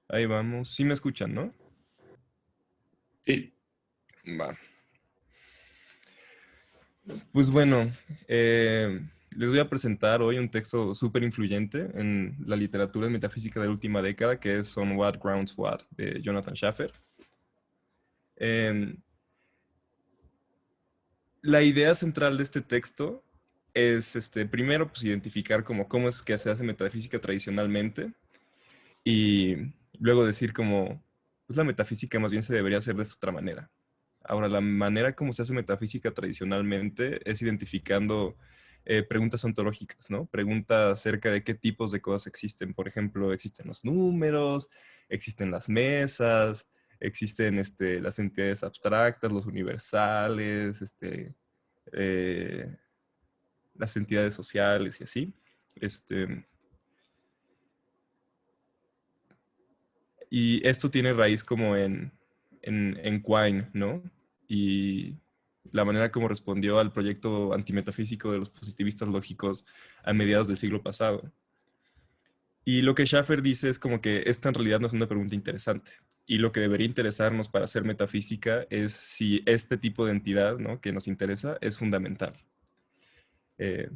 Ahí vamos. Sí me escuchan, ¿no? Sí. Va. Pues bueno, les voy a presentar hoy un texto súper influyente en la literatura metafísica de la última década, que es On What Grounds What, de Jonathan Schaffer. Eh, la idea central de este texto es, primero, pues identificar como cómo es que se hace metafísica tradicionalmente y luego decir como, pues la metafísica más bien se debería hacer de esta otra manera. Ahora, la manera como se hace metafísica tradicionalmente es identificando preguntas ontológicas, ¿no? Preguntas acerca de qué tipos de cosas existen. Por ejemplo, existen los números, existen las mesas, existen las entidades abstractas, los universales, eh, las entidades sociales y así. Este, y esto tiene raíz como en Quine, ¿no? Y la manera como respondió al proyecto antimetafísico de los positivistas lógicos a mediados del siglo pasado. Y lo que Schaffer dice es como que esta en realidad no es una pregunta interesante. Y lo que debería interesarnos para hacer metafísica es si este tipo de entidad, ¿no?, que nos interesa es fundamental. Eh,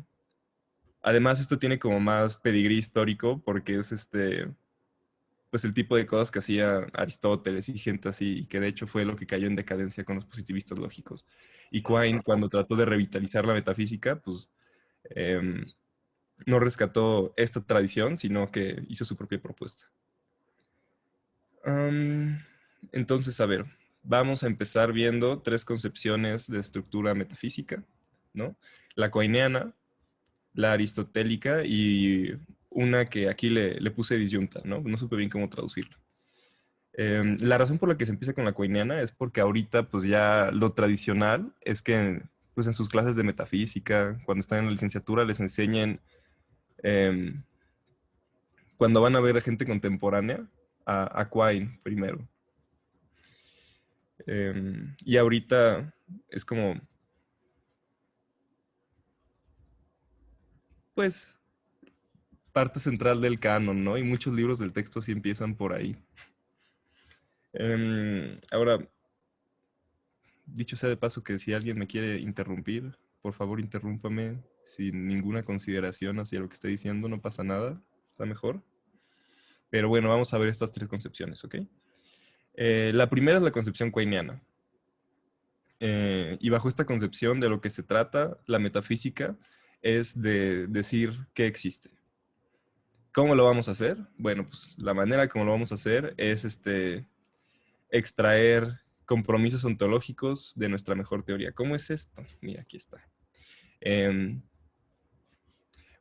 Además, esto tiene como más pedigrí histórico porque es pues el tipo de cosas que hacía Aristóteles y gente así, y que de hecho fue lo que cayó en decadencia con los positivistas lógicos. Y Quine, cuando trató de revitalizar la metafísica, pues em, no rescató esta tradición, sino que hizo su propia propuesta. Am, entonces, a ver, vamos a empezar viendo tres concepciones de estructura metafísica, ¿no? La coineana, la aristotélica y una que aquí le puse disyunta, ¿no? No supe bien cómo traducirla. La razón por la que se empieza con la coiniana es porque ahorita pues ya lo tradicional es que pues en sus clases de metafísica, cuando están en la licenciatura, les enseñen, em, cuando van a ver a gente contemporánea, a Quine primero. Y ahorita es como, pues, parte central del canon, ¿no? Y muchos libros del texto sí empiezan por ahí. Ahora, dicho sea de paso que si alguien me quiere interrumpir, por favor interrúmpame sin ninguna consideración hacia lo que estoy diciendo, no pasa nada, está mejor. Pero bueno, vamos a ver estas tres concepciones, ¿ok? La primera es la concepción queiniana. Y bajo esta concepción de lo que se trata, la metafísica es de decir qué existe. ¿Cómo lo vamos a hacer? Bueno, pues la manera como lo vamos a hacer es extraer compromisos ontológicos de nuestra mejor teoría. ¿Cómo es esto? Mira, aquí está. Em,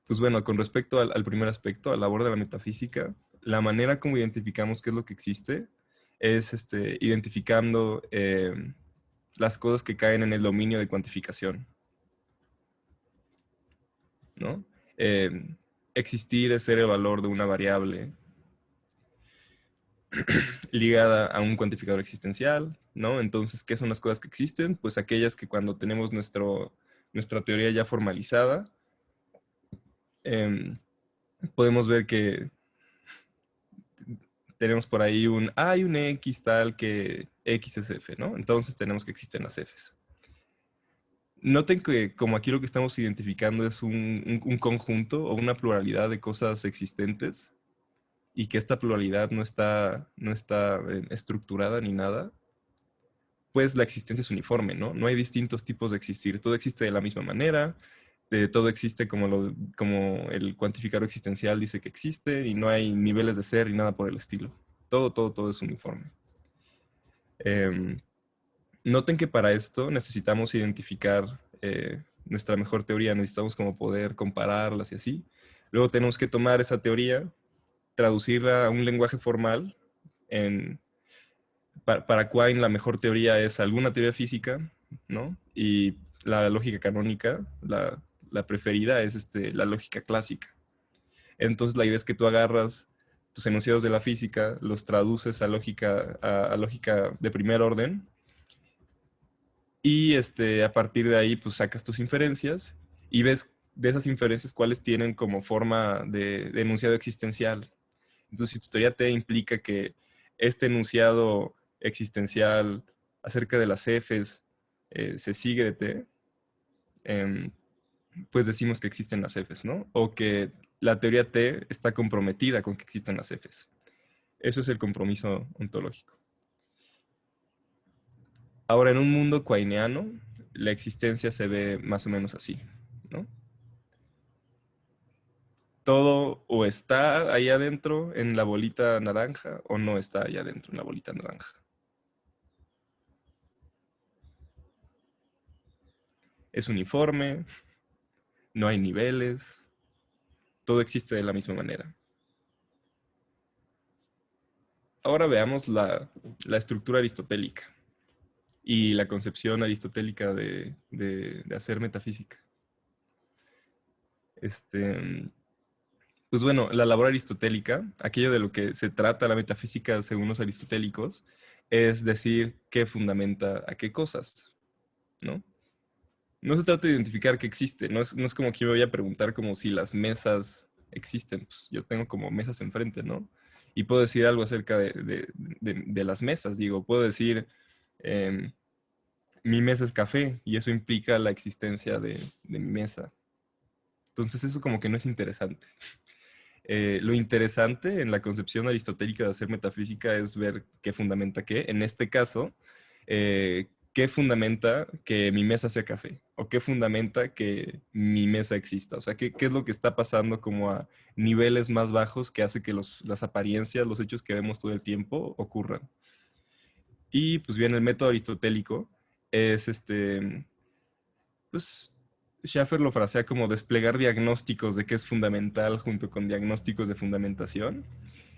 pues bueno, con respecto al primer aspecto, a la labor de la metafísica, la manera como identificamos qué es lo que existe es identificando las cosas que caen en el dominio de cuantificación, ¿no? Existir es ser el valor de una variable ligada a un cuantificador existencial, ¿no? Entonces, ¿qué son las cosas que existen? Pues aquellas que cuando tenemos nuestra teoría ya formalizada, em, podemos ver que tenemos por ahí hay un X tal que X es F, ¿no? Entonces tenemos que existen las Fs. Noten que como aquí lo que estamos identificando es un conjunto o una pluralidad de cosas existentes y que esta pluralidad no está estructurada ni nada, pues la existencia es uniforme, ¿no? No hay distintos tipos de existir. Todo existe de la misma manera, todo existe como el cuantificador existencial dice que existe y no hay niveles de ser ni nada por el estilo. Todo es uniforme. Em, Noten que para esto necesitamos identificar nuestra mejor teoría, necesitamos como poder compararlas y así. Luego tenemos que tomar esa teoría, traducirla a un lenguaje formal. En, para Quine la mejor teoría es alguna teoría física, ¿no? Y la lógica canónica, la preferida es la lógica clásica. Entonces la idea es que tú agarras tus enunciados de la física, los traduces a lógica de primer orden y a partir de ahí pues sacas tus inferencias y ves de esas inferencias cuáles tienen como forma de enunciado existencial. Entonces, si tu teoría T implica que este enunciado existencial acerca de las Fs se sigue de T, em, pues decimos que existen las Fs, ¿no? O que la teoría T está comprometida con que existen las Fs. Eso es el compromiso ontológico. Ahora, en un mundo quaineano, la existencia se ve más o menos así, ¿no? Todo o está ahí adentro en la bolita naranja o no está ahí adentro en la bolita naranja. Es uniforme, no hay niveles, todo existe de la misma manera. Ahora veamos la estructura aristotélica y la concepción aristotélica de hacer metafísica. Pues bueno, la labor aristotélica, aquello de lo que se trata la metafísica según los aristotélicos, es decir qué fundamenta a qué cosas, ¿no? No se trata de identificar qué existe, no es como que yo me voy a preguntar como si las mesas existen, pues yo tengo como mesas enfrente, ¿no? Y puedo decir algo acerca de las mesas, digo, puedo decir, em, mi mesa es café y eso implica la existencia de mi mesa. Entonces eso como que no es interesante. Lo interesante en la concepción aristotélica de hacer metafísica es ver qué fundamenta qué. En este caso, qué fundamenta que mi mesa sea café o qué fundamenta que mi mesa exista. O sea, qué es lo que está pasando como a niveles más bajos que hace que las apariencias, los hechos que vemos todo el tiempo ocurran. Y pues bien, el método aristotélico es pues Schaffer lo frasea como desplegar diagnósticos de qué es fundamental junto con diagnósticos de fundamentación.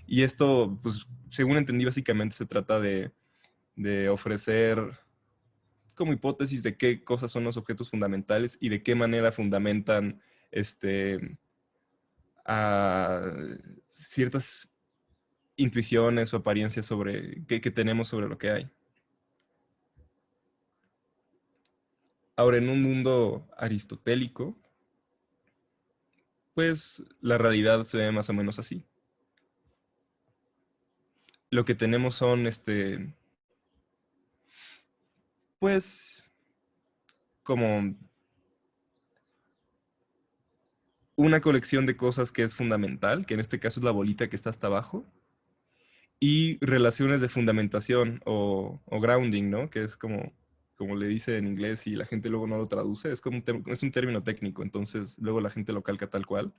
Y esto, pues, según entendí, básicamente se trata de ofrecer como hipótesis de qué cosas son los objetos fundamentales y de qué manera fundamentan a ciertas intuiciones o apariencias sobre que tenemos sobre lo que hay. Ahora, en un mundo aristotélico, pues la realidad se ve más o menos así. Lo que tenemos son, pues, como una colección de cosas que es fundamental, que en este caso es la bolita que está hasta abajo, y relaciones de fundamentación o grounding, ¿no? Que es como le dice en inglés y la gente luego no lo traduce, es como es un término técnico, entonces luego la gente lo calca tal cual,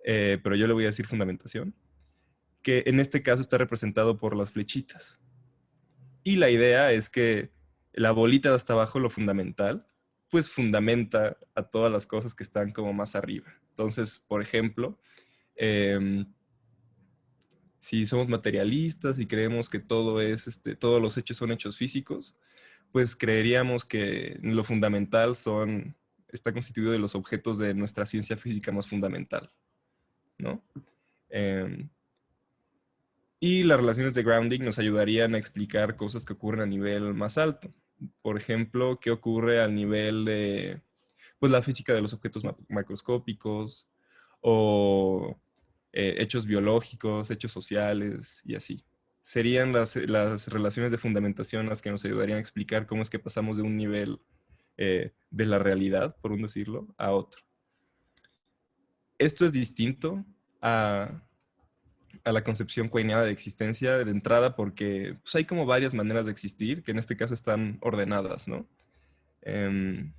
pero yo le voy a decir fundamentación, que en este caso está representado por las flechitas. Y la idea es que la bolita de hasta abajo, lo fundamental, pues fundamenta a todas las cosas que están como más arriba. Entonces, por ejemplo, em, si somos materialistas y creemos que todos los hechos son hechos físicos, pues creeríamos que lo fundamental está constituido de los objetos de nuestra ciencia física más fundamental, ¿no? Em, y las relaciones de grounding nos ayudarían a explicar cosas que ocurren a nivel más alto. Por ejemplo, qué ocurre al nivel de pues, la física de los objetos macroscópicos o hechos biológicos, hechos sociales y así. Serían las relaciones de fundamentación las que nos ayudarían a explicar cómo es que pasamos de un nivel de la realidad, por un decirlo, a otro. Esto es distinto a la concepción quainiana de existencia de entrada porque pues, hay como varias maneras de existir que en este caso están ordenadas, ¿no? Em,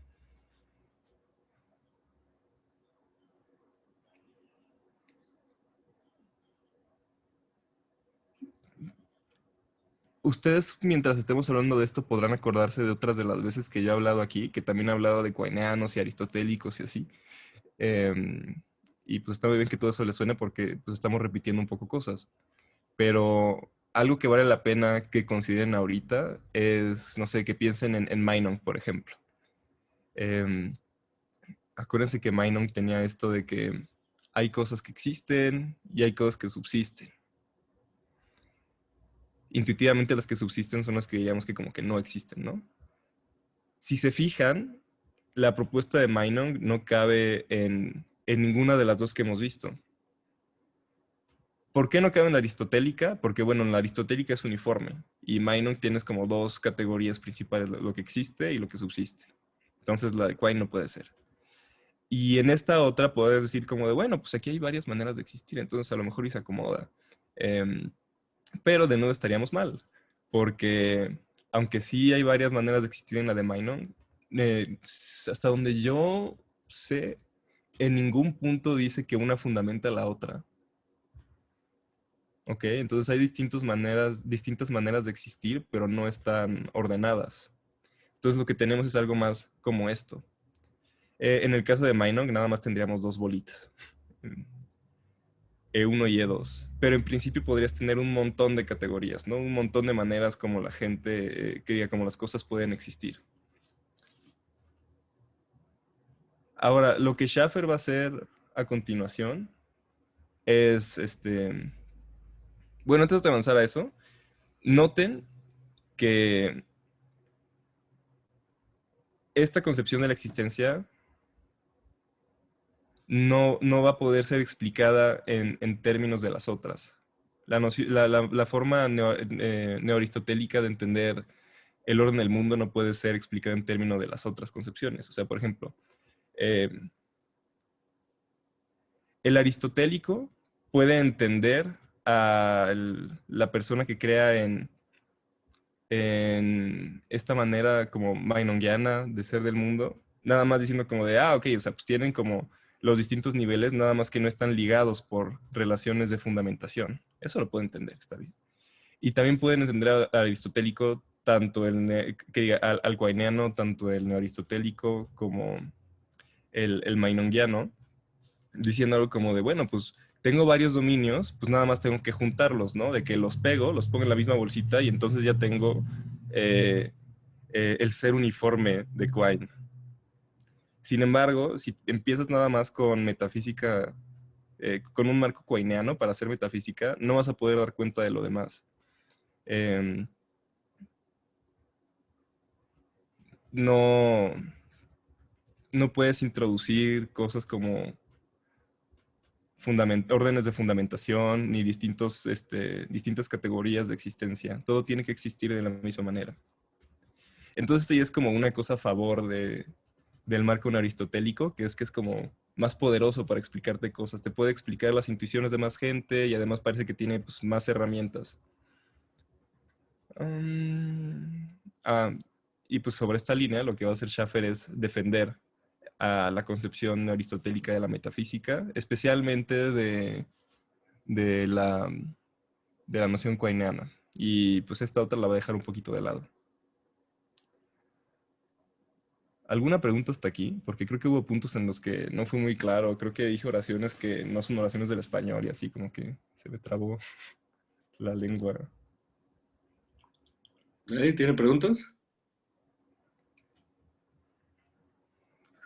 Ustedes, mientras estemos hablando de esto, podrán acordarse de otras de las veces que yo he hablado aquí, que también he hablado de quainianos y aristotélicos y así. Em, y pues está muy bien que todo eso les suene porque pues, estamos repitiendo un poco cosas. Pero algo que vale la pena que consideren ahorita es, no sé, que piensen en Meinong, por ejemplo. Em, Acuérdense que Meinong tenía esto de que hay cosas que existen y hay cosas que subsisten. Intuitivamente las que subsisten son las que diríamos que como que no existen, ¿no? Si se fijan, la propuesta de Meinong no cabe en ninguna de las dos que hemos visto. ¿Por qué no queda en la aristotélica? Porque, bueno, en la aristotélica es uniforme y Meinong tienes como dos categorías principales, lo que existe y lo que subsiste. Entonces la de Quine no puede ser. Y en esta otra puedes decir como de, bueno, pues aquí hay varias maneras de existir, entonces a lo mejor y se acomoda. Em, pero de nuevo estaríamos mal, porque aunque sí hay varias maneras de existir en la de Meinong, hasta donde yo sé, en ningún punto dice que una fundamenta a la otra. ¿Ok? Entonces hay distintas maneras de existir, pero no están ordenadas. Entonces lo que tenemos es algo más como esto. En el caso de Meinong, nada más tendríamos dos bolitas. E1 y E2. Pero en principio podrías tener un montón de categorías, ¿no? Un montón de maneras como la gente, que diga, como las cosas pueden existir. Ahora, lo que Schaffer va a hacer a continuación es, bueno, antes de avanzar a eso, noten que esta concepción de la existencia no va a poder ser explicada en términos de las otras. La forma neoaristotélica de entender el orden del mundo no puede ser explicada en términos de las otras concepciones. O sea, por ejemplo, eh, el aristotélico puede entender a la persona que crea en esta manera como Meinongiana de ser del mundo, nada más diciendo como de, ok, o sea, pues tienen como los distintos niveles, nada más que no están ligados por relaciones de fundamentación. Eso lo puede entender, está bien. Y también pueden entender al aristotélico, tanto que diga, al guaineano, tanto el neoaristotélico como el mainongiano, diciendo algo como de, bueno, pues tengo varios dominios, pues nada más tengo que juntarlos, ¿no? De que los pego, los pongo en la misma bolsita y entonces ya tengo eh, el ser uniforme de Quine. Sin embargo, si empiezas nada más con metafísica, con un marco quineano para hacer metafísica, no vas a poder dar cuenta de lo demás. Eh, no, no puedes introducir cosas como órdenes de fundamentación ni distintas categorías de existencia. Todo tiene que existir de la misma manera. Entonces, esto ya es como una cosa a favor del marco aristotélico, que es como más poderoso para explicarte cosas. Te puede explicar las intuiciones de más gente y además parece que tiene pues, más herramientas. Um, ah, y pues sobre esta línea lo que va a hacer Schaffer es defender a la concepción aristotélica de la metafísica, especialmente de la, de la noción quineana. Y pues esta otra la va a dejar un poquito de lado. ¿Alguna pregunta hasta aquí? Porque creo que hubo puntos en los que no fue muy claro. Creo que dije oraciones que no son oraciones del español y así como que se me trabó la lengua. ¿Nadie tiene preguntas?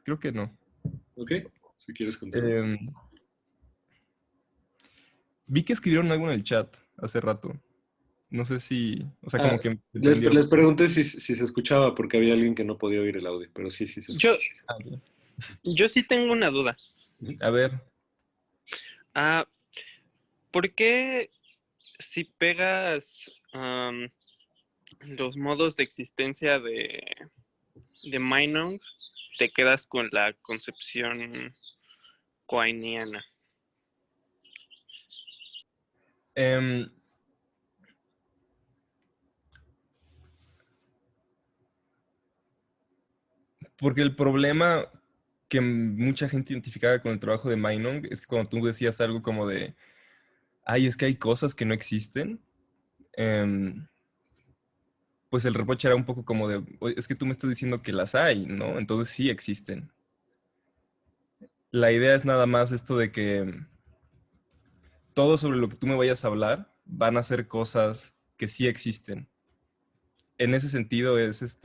Creo que no. Ok, si quieres continuar. Em, Vi que escribieron algo en el chat hace rato. No sé si, o sea, Ah, como que se les, prendió. les pregunté si se escuchaba porque había alguien que no podía oír el audio, pero sí, sí se Yo, escucha. Ah, bien. yo sí tengo una duda. A ver, Ah, ¿por qué si pegas los modos de existencia de Meinong, te quedas con la concepción coiniana? em, porque el problema que mucha gente identificaba con el trabajo de Meinong es que cuando tú decías algo como de, ay, es que hay cosas que no existen, em, pues el reproche era un poco como de, "Oye, es que tú me estás diciendo que las hay, ¿no? Entonces sí existen. La idea es nada más esto de que todo sobre lo que tú me vayas a hablar van a ser cosas que sí existen. En ese sentido es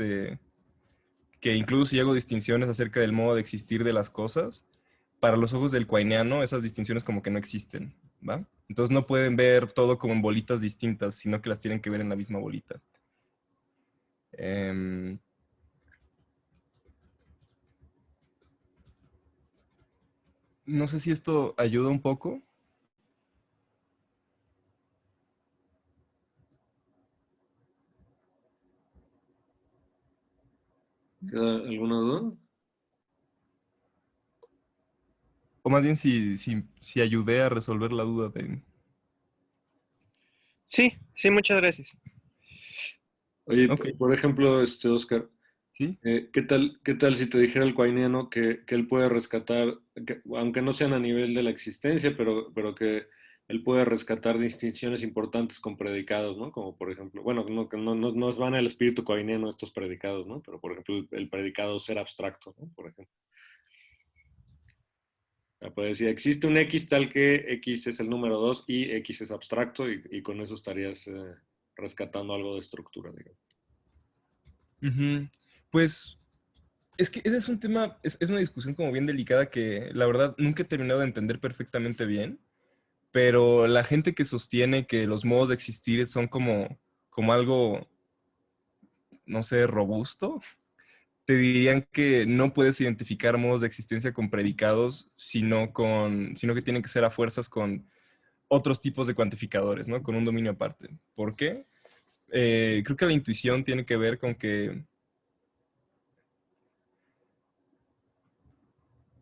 que incluso si hago distinciones acerca del modo de existir de las cosas, para los ojos del cuaineano esas distinciones como que no existen, ¿va? Entonces no pueden ver todo como en bolitas distintas, sino que las tienen que ver en la misma bolita. Em, no sé si esto ayuda un poco. ¿Queda alguna duda? O más bien si ayudé a resolver la duda de... Sí, sí, muchas gracias. Oye, Ok, por ejemplo, Oscar, sí. qué tal si te dijera el Quainiano que él puede rescatar, aunque no sean a nivel de la existencia, pero que él puede rescatar distinciones importantes con predicados, ¿no? Como por ejemplo, bueno, que no nos van al espíritu quainiano estos predicados, ¿no? Pero por ejemplo, el predicado ser abstracto, ¿no? Por ejemplo. Puede decir, existe un X tal que X es el número 2 y X es abstracto y con eso estarías rescatando algo de estructura, digamos. Ujú. Pues es que ese es un tema, es una discusión como bien delicada que la verdad nunca he terminado de entender perfectamente bien, pero la gente que sostiene que los modos de existir son como algo, no sé, robusto, te dirían que no puedes identificar modos de existencia con predicados, sino que tienen que ser a fuerzas con otros tipos de cuantificadores, ¿no? Con un dominio aparte. ¿Por qué? Creo que la intuición tiene que ver con que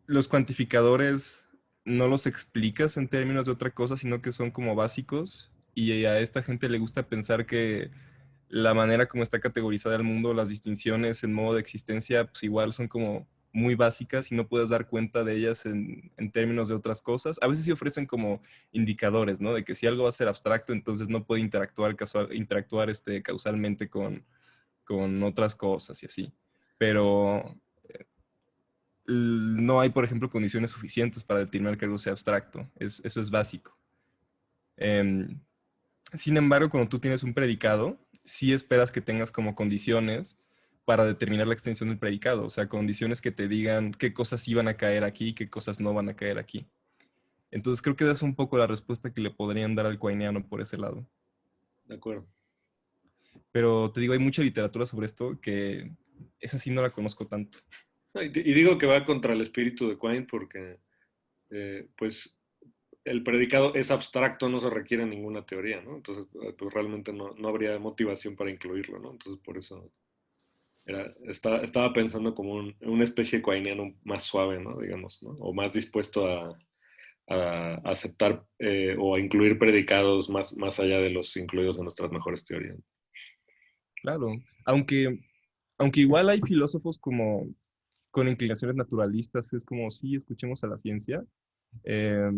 los cuantificadores no los explicas en términos de otra cosa, sino que son como básicos. Y a esta gente le gusta pensar que la manera como está categorizada el mundo, las distinciones en modo de existencia, pues igual son como muy básicas y no puedes dar cuenta de ellas en términos de otras cosas. A veces sí ofrecen como indicadores, ¿no? De que si algo va a ser abstracto, entonces no puede interactuar causalmente con otras cosas y así. Pero no hay, por ejemplo, condiciones suficientes para determinar que algo sea abstracto. Eso es básico. Em, Sin embargo, cuando tú tienes un predicado, sí esperas que tengas como condiciones para determinar la extensión del predicado, o sea, condiciones que te digan qué cosas sí van a caer aquí y qué cosas no van a caer aquí. Entonces creo que esa es un poco la respuesta que le podrían dar al Quainiano por ese lado. De acuerdo. Pero te digo, hay mucha literatura sobre esto que esa sí no la conozco tanto. Y digo que va contra el espíritu de Quine porque, pues, el predicado es abstracto, no se requiere ninguna teoría, ¿no? Entonces, pues realmente no habría motivación para incluirlo, ¿no? Entonces, por eso estaba pensando como una especie de quainiano más suave, ¿no? Digamos, ¿no? O más dispuesto a aceptar o a incluir predicados más allá de los incluidos en nuestras mejores teorías. Claro, aunque igual hay filósofos como con inclinaciones naturalistas, es como, sí, escuchemos a la ciencia, eh,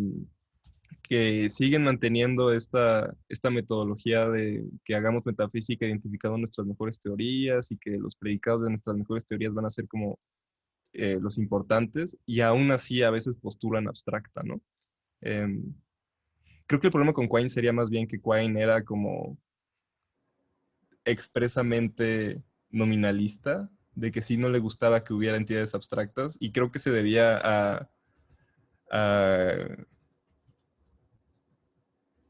que siguen manteniendo esta metodología de que hagamos metafísica identificando nuestras mejores teorías y que los predicados de nuestras mejores teorías van a ser como los importantes y aún así a veces postulan abstracta, ¿no? Eh, Creo que el problema con Quine sería más bien que Quine era como expresamente nominalista, de que sí no le gustaba que hubiera entidades abstractas y creo que se debía a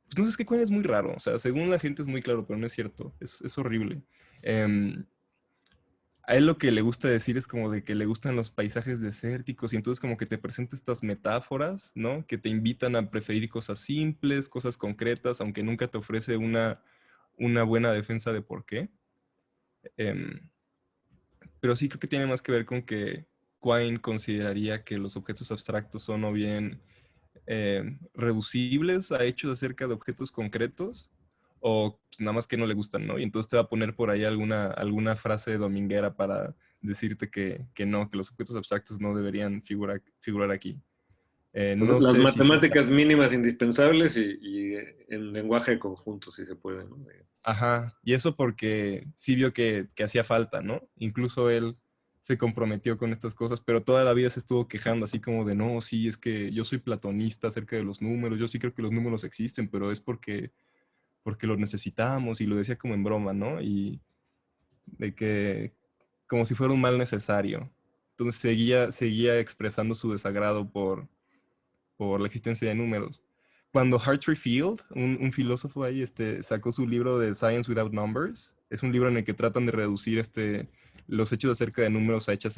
pues no sé, es que Quine es muy raro. O sea, según la gente es muy claro, pero no es cierto. Es horrible. Em, a él lo que le gusta decir es como de que le gustan los paisajes desérticos y entonces como que te presenta estas metáforas, ¿no? Que te invitan a preferir cosas simples, cosas concretas, aunque nunca te ofrece una buena defensa de por qué. Em, pero sí creo que tiene más que ver con que Quine consideraría que los objetos abstractos son o bien reducibles a hechos acerca de objetos concretos o pues, nada más que no le gustan, ¿no? Y entonces te va a poner por ahí alguna frase dominguera para decirte que no, que los objetos abstractos no deberían figurar aquí. No Las sé si sea... matemáticas mínimas indispensables y en lenguaje de conjunto, si se puede, ¿no? Ajá, y eso porque sí vio que hacía falta, ¿no? Incluso él se comprometió con estas cosas, pero toda la vida se estuvo quejando así como de, no, sí, es que yo soy platonista acerca de los números, yo sí creo que los números existen, pero es porque los necesitamos y lo decía como en broma, ¿no? Y de que como si fuera un mal necesario. Entonces seguía expresando su desagrado por la existencia de números. Cuando Hartree Field, un filósofo ahí, sacó su libro de Science Without Numbers, es un libro en el que tratan de reducir los hechos acerca de números a hechos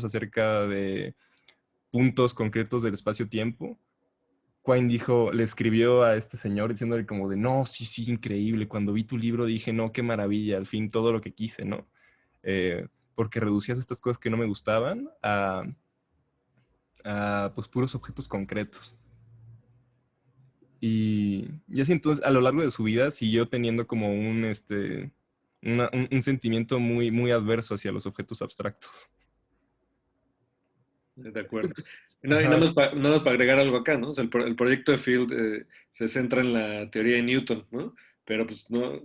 acerca de puntos concretos del espacio-tiempo. Quine le escribió a este señor diciéndole como de, no, sí, sí, increíble. Cuando vi tu libro dije, no, qué maravilla, al fin todo lo que quise, ¿no? porque reducías estas cosas que no me gustaban a pues puros objetos concretos. Y así entonces, a lo largo de su vida, siguió teniendo como un sentimiento muy, muy adverso hacia los objetos abstractos. De acuerdo. Y Ajá, nada más para agregar algo acá, ¿no? O sea, el proyecto de Field se centra en la teoría de Newton, ¿no? Pero pues no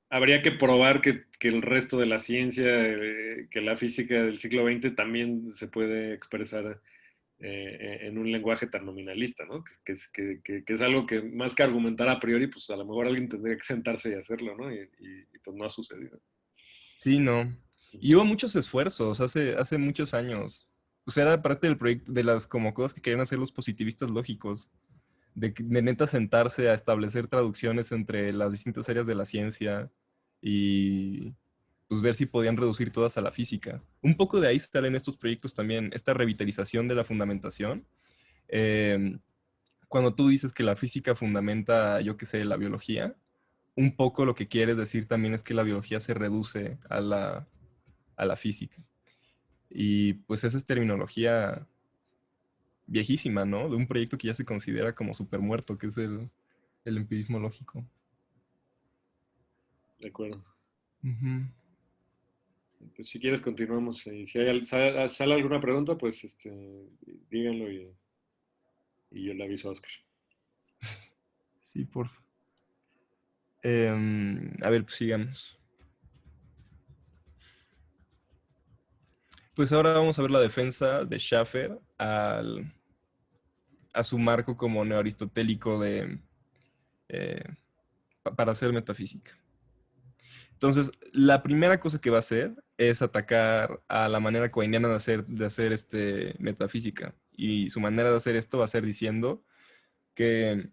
habría que probar que el resto de la ciencia, que la física del siglo XX también se puede expresar en un lenguaje tan nominalista, ¿no? Que es algo que más que argumentar a priori, pues a lo mejor alguien tendría que sentarse y hacerlo, ¿no? Pues no ha sucedido. sí, no. Y hubo muchos esfuerzos hace muchos años. O sea, era parte del proyecto, de las como cosas que querían hacer los positivistas lógicos. De neta sentarse a establecer traducciones entre las distintas áreas de la ciencia y pues ver si podían reducir todas a la física. Un poco de ahí salen estos proyectos también, esta revitalización de la fundamentación. Eh, Cuando tú dices que la física fundamenta, yo qué sé, la biología, un poco lo que quieres decir también es que la biología se reduce a la física. Y pues esa es terminología viejísima, ¿no? De un proyecto que ya se considera como súper muerto, que es el empirismo lógico. De acuerdo. Ujú. Pues si quieres continuamos. Y si sale alguna pregunta, pues díganlo y yo le aviso a Oscar. Sí, porfa. A ver, pues sigamos. Pues ahora vamos a ver la defensa de Schaffer a su marco como neoaristotélico eh, para hacer metafísica. Entonces, la primera cosa que va a hacer es atacar a la manera coiniana de hacer metafísica. Y su manera de hacer esto va a ser diciendo que...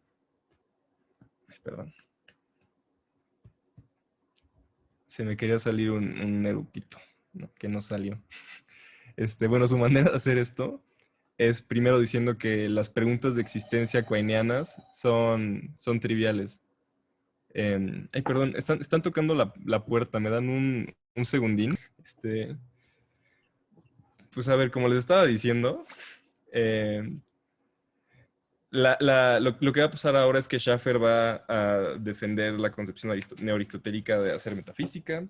Ay, perdón. Se me quería salir un eructito, ¿no? Que no salió. Bueno, su manera de hacer esto es primero diciendo que las preguntas de existencia coinianas son triviales. Ay, perdón, están tocando la puerta, me dan un segundín. Pues a ver, como les estaba diciendo, em, lo que va a pasar ahora es que Schaffer va a defender la concepción neoaristotélica de hacer metafísica.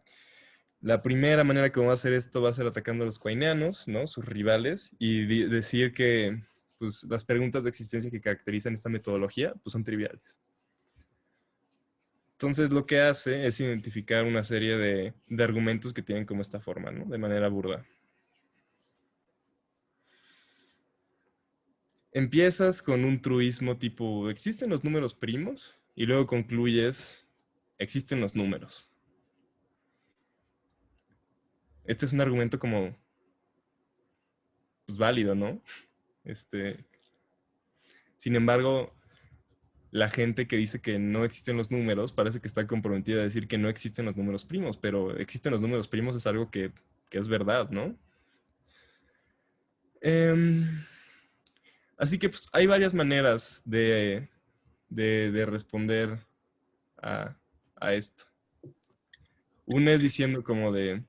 La primera manera que vamos a hacer esto va a ser atacando a los coinianos, ¿no? Sus rivales, y decir que pues, las preguntas de existencia que caracterizan esta metodología pues, son triviales. Entonces lo que hace es identificar una serie de argumentos que tienen como esta forma, ¿no? De manera burda. Empiezas con un truismo tipo, ¿existen los números primos? Y luego concluyes, existen los números. Este es un argumento como, pues válido, ¿no? Este, Sin embargo, la gente que dice que no existen los números parece que está comprometida a decir que no existen los números primos, pero existen los números primos es algo que es verdad, ¿no? Em, Así que pues, hay varias maneras de responder a, a esto. Una es diciendo como de,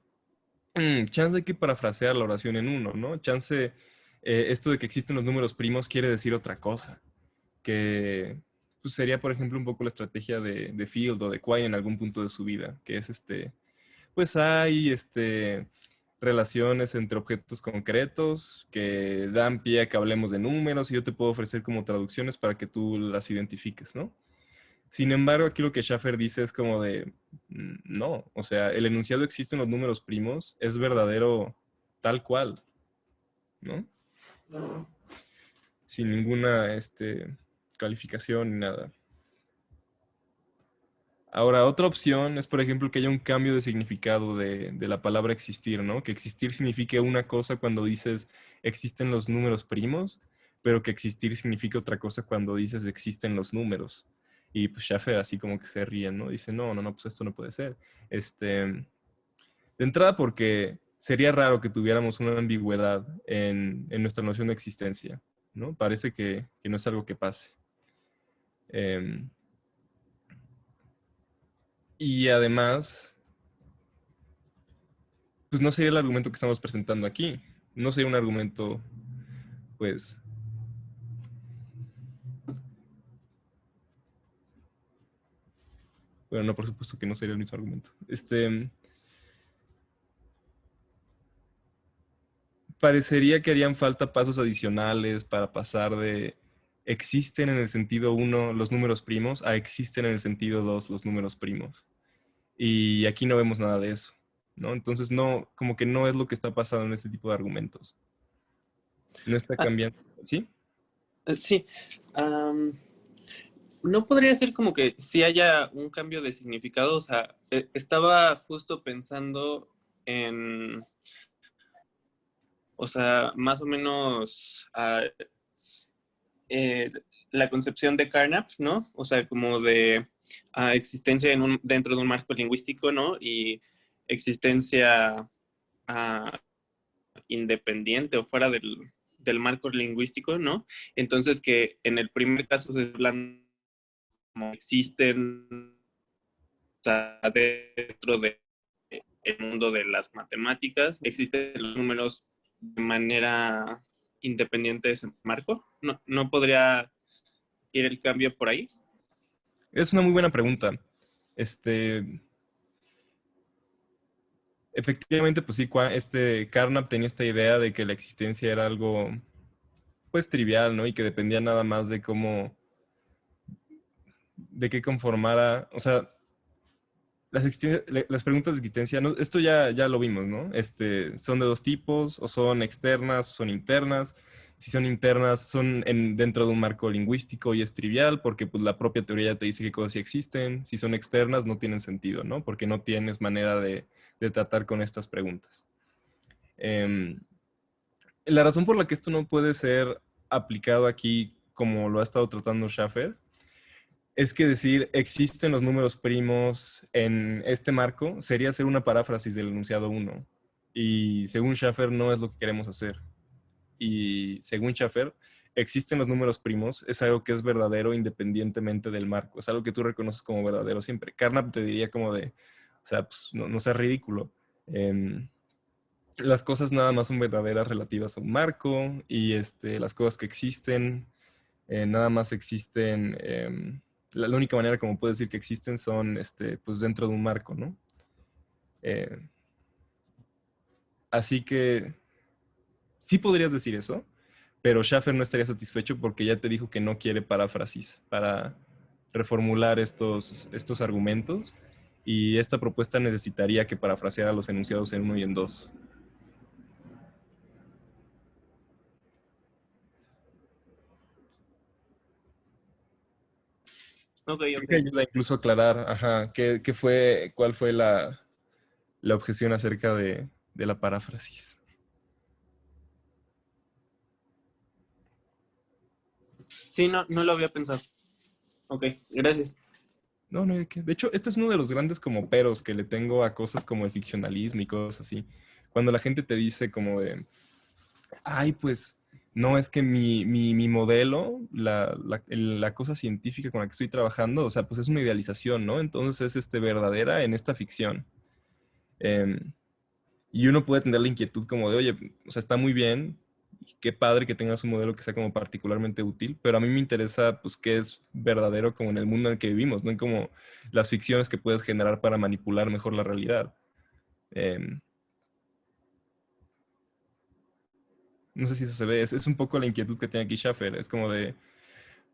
chance hay que parafrasear la oración en uno, ¿no? Chance, esto de que existen los números primos quiere decir otra cosa, que pues, sería, por ejemplo, un poco la estrategia de Field o de Quine en algún punto de su vida, que es pues hay relaciones entre objetos concretos que dan pie a que hablemos de números y yo te puedo ofrecer como traducciones para que tú las identifiques, ¿no? Sin embargo, aquí lo que Schaffer dice es como de, no, o sea, el enunciado existen los números primos es verdadero tal cual, ¿no? Sin ninguna calificación ni nada. Ahora, otra opción es, por ejemplo, que haya un cambio de significado de la palabra existir, ¿no? Que existir signifique una cosa cuando dices existen los números primos, pero que existir significa otra cosa cuando dices existen los números. Y pues Schaffer así como que se ríe, ¿no? Dice, no, no, no, pues esto no puede ser. De entrada porque sería raro que tuviéramos una ambigüedad en nuestra noción de existencia, ¿no? Parece que no es algo que pase. Em, y además, pues no sería el argumento que estamos presentando aquí. No sería un argumento, pues... Bueno, no, por supuesto que no sería el mismo argumento. Parecería que harían falta pasos adicionales para pasar de existen en el sentido uno los números primos a existen en el sentido 2 los números primos. Y aquí no vemos nada de eso, ¿no? Entonces no, como que no es lo que está pasando en este tipo de argumentos. No está Ah, cambiando, ¿sí? sí. No podría ser como que si haya un cambio de significado. O sea, estaba justo pensando en, o sea, más o menos eh, la concepción de Carnap, ¿no? O sea, como de existencia dentro de un marco lingüístico, ¿no? Y existencia ah, independiente o fuera del marco lingüístico, ¿no? Entonces que en el primer caso se hablan como existen, o sea, dentro del mundo de las matemáticas, existen los números de manera independiente de ese marco. No podría ir el cambio por ahí. Es una muy buena pregunta. Efectivamente, pues sí, Carnap tenía esta idea de que la existencia era algo, pues, trivial, ¿no? Y que dependía nada más de de qué conformara, o sea, las preguntas de existencia, esto ya lo vimos, ¿no? Son de dos tipos, o son externas, o son internas. Si son internas, son dentro de un marco lingüístico y es trivial, porque pues la propia teoría ya te dice qué cosas sí existen. Si son externas, no tienen sentido, ¿no? Porque no tienes manera de tratar con estas preguntas. Em, la razón por la que esto no puede ser aplicado aquí como lo ha estado tratando Schaffer es que decir existen los números primos en este marco sería hacer una paráfrasis del enunciado 1. Y según Schaffer no es lo que queremos hacer. Y según Schaffer, existen los números primos, es algo que es verdadero independientemente del marco. Es algo que tú reconoces como verdadero siempre. Carnap te diría como de, o sea, pues, no seas ridículo. Las cosas nada más son verdaderas relativas a un marco y las cosas que existen nada más existen, la única manera como puedo decir que existen son pues dentro de un marco, ¿no? Eh, así que sí podrías decir eso, pero Schaffer no estaría satisfecho porque ya te dijo que no quiere paráfrasis para reformular estos argumentos y esta propuesta necesitaría que parafraseara los enunciados en 1 y en 2. Ok, Creo ok. que ayuda incluso a aclarar, ajá, cuál fue la objeción acerca de la paráfrasis. Sí, no lo había pensado. Ok, gracias. No, no hay de qué. De hecho, este es uno de los grandes como peros que le tengo a cosas como el ficcionalismo y cosas así. Cuando la gente te dice como de, ay, pues, no, es que mi modelo, la cosa científica con la que estoy trabajando, o sea, pues es una idealización, ¿no? Entonces es verdadera en esta ficción. Em, y uno puede tener la inquietud como de, oye, o sea, está muy bien, qué padre que tengas un modelo que sea como particularmente útil, pero a mí me interesa, pues, qué es verdadero como en el mundo en el que vivimos, no en como las ficciones que puedes generar para manipular mejor la realidad. Em, no sé si eso se ve, es un poco la inquietud que tiene aquí Schaffer, es como de,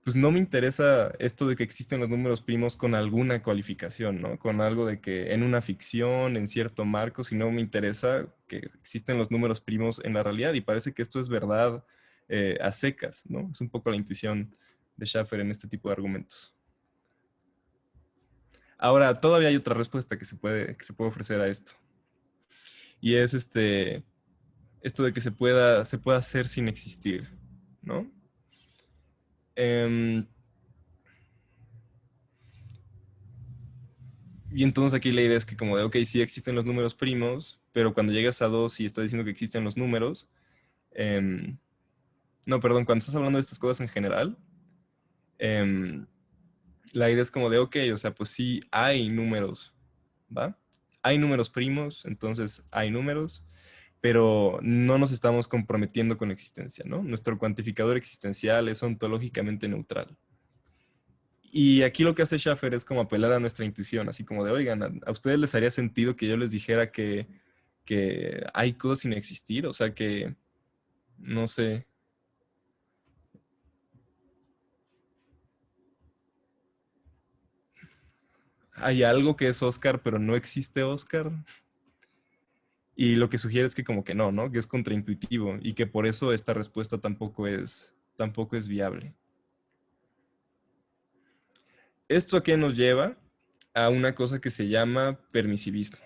pues no me interesa esto de que existen los números primos con alguna cualificación, ¿no? Con algo de que en una ficción, en cierto marco, sino me interesa que existen los números primos en la realidad y parece que esto es verdad a secas, ¿no? Es un poco la intuición de Schaffer en este tipo de argumentos. Ahora, todavía hay otra respuesta que se puede ofrecer a esto. Y es esto de que se pueda hacer sin existir, ¿no? Em, Y entonces aquí la idea es que como de, ok, sí existen los números primos, pero cuando llegas a 2 y estás diciendo que existen los números, em, no, perdón, cuando estás hablando de estas cosas en general, em, la idea es como de, ok, o sea, pues sí hay números, ¿va? hay números primos, entonces hay números, pero no nos estamos comprometiendo con existencia, ¿no? Nuestro cuantificador existencial es ontológicamente neutral. Y aquí lo que hace Schaffer es como apelar a nuestra intuición, así como de, oigan, ¿a ustedes les haría sentido que yo les dijera que hay cosas sin existir? O sea, que, no sé, hay algo que es Oscar, pero no existe Oscar. Y lo que sugiere es que como que no, ¿no? Que es contraintuitivo y que por eso esta respuesta tampoco es viable. ¿Esto a qué nos lleva? A una cosa que se llama permisivismo,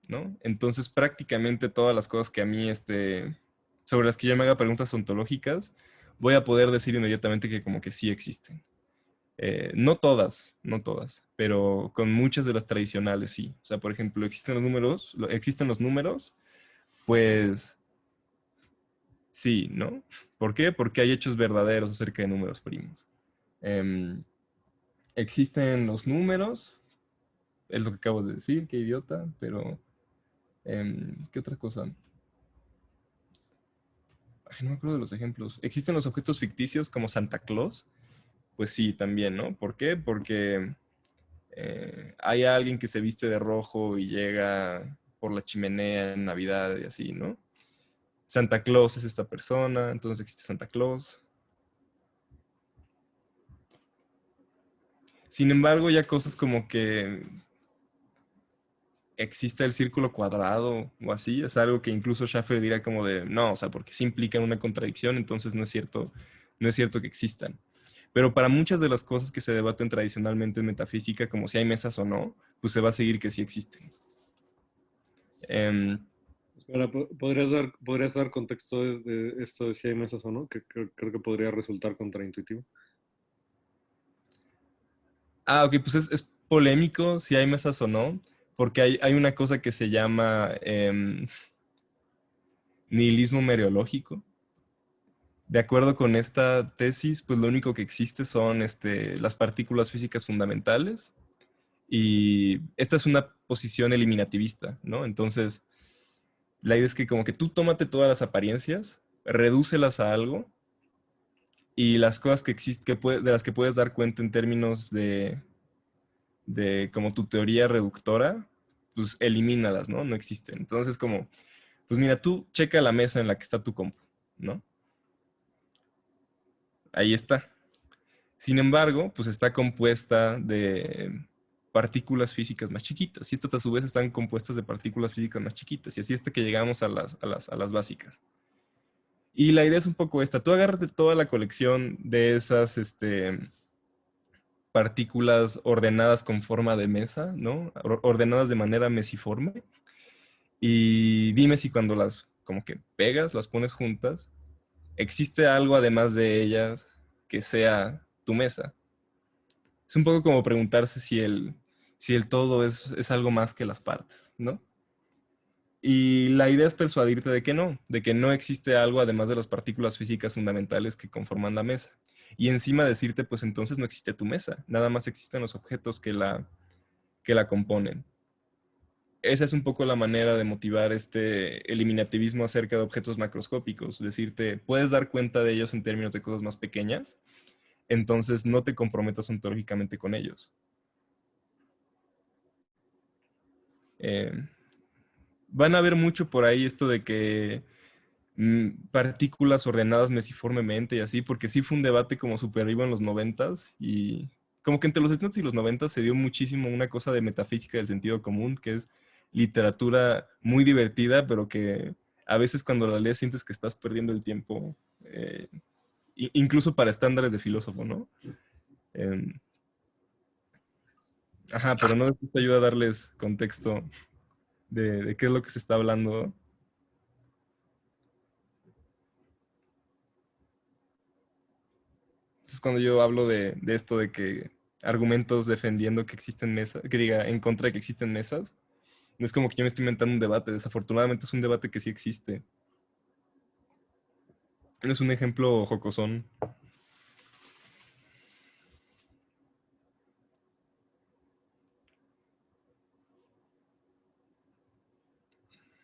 ¿no? Entonces prácticamente todas las cosas que a mí, sobre las que yo me haga preguntas ontológicas, voy a poder decir inmediatamente que como que sí existen. No todas, no todas, pero con muchas de las tradicionales sí. O sea, por ejemplo, existen los números, pues sí, ¿no? ¿Por qué? Porque hay hechos verdaderos acerca de números primos. Em, Existen los números, es lo que acabo de decir, qué idiota, pero ¿qué otra cosa? Ay, no me acuerdo de los ejemplos. ¿Existen los objetos ficticios como Santa Claus? Pues sí, también, ¿no? ¿Por qué? Porque hay alguien que se viste de rojo y llega por la chimenea en Navidad y así, ¿no? Santa Claus es esta persona, entonces existe Santa Claus. Sin embargo, ya cosas como que existe el círculo cuadrado o así, es algo que incluso Schaffer dirá como de, no, o sea, porque sí implican una contradicción, entonces no es cierto que existan. Pero para muchas de las cosas que se debaten tradicionalmente en metafísica, como si hay mesas o no, pues se va a seguir que sí existen. Em, Espera, podrías dar contexto de esto de si hay mesas o no? Que creo que podría resultar contraintuitivo. ok, pues es polémico si hay mesas o no, porque hay una cosa que se llama nihilismo mereológico. De acuerdo con esta tesis, pues lo único que existe son las partículas físicas fundamentales y esta es una posición eliminativista, ¿no? Entonces, la idea es que como que tú tómate todas las apariencias, redúcelas a algo y las cosas que existen, de las que puedes dar cuenta en términos de como tu teoría reductora, pues elimínalas, ¿no? No existen. Entonces, como, pues mira, tú checa la mesa en la que está tu compu, ¿no? Ahí está. Sin embargo, pues está compuesta de partículas físicas más chiquitas. Y estas a su vez están compuestas de partículas físicas más chiquitas. Y así hasta que llegamos a las básicas. Y la idea es un poco esta. Tú agarras de toda la colección de esas partículas ordenadas con forma de mesa, ¿no? Ordenadas de manera mesiforme. Y dime si cuando las como que pegas, las pones juntas, existe algo además de ellas que sea tu mesa. Es un poco como preguntarse si el todo es algo más que las partes, ¿no? Y la idea es persuadirte de que no existe algo además de las partículas físicas fundamentales que conforman la mesa. Y encima decirte, pues entonces no existe tu mesa, nada más existen los objetos que la componen. Esa es un poco la manera de motivar este eliminativismo acerca de objetos macroscópicos, decirte, puedes dar cuenta de ellos en términos de cosas más pequeñas, entonces no te comprometas ontológicamente con ellos. Eh, Van a ver mucho por ahí esto de que partículas ordenadas mesiformemente y así, porque sí fue un debate como súper vivo en los noventas y como que entre los 70 y los 90 se dio muchísimo una cosa de metafísica del sentido común, que es literatura muy divertida, pero que a veces cuando la lees sientes que estás perdiendo el tiempo, incluso para estándares de filósofo, ¿no? Em, ajá, pero no te ayuda a darles contexto de qué es lo que se está hablando. Entonces, cuando yo hablo de esto de que argumentos defendiendo que existen mesas, que diga en contra de que existen mesas, no es como que yo me estoy inventando un debate. Desafortunadamente es un debate que sí existe. Es un ejemplo jocosón.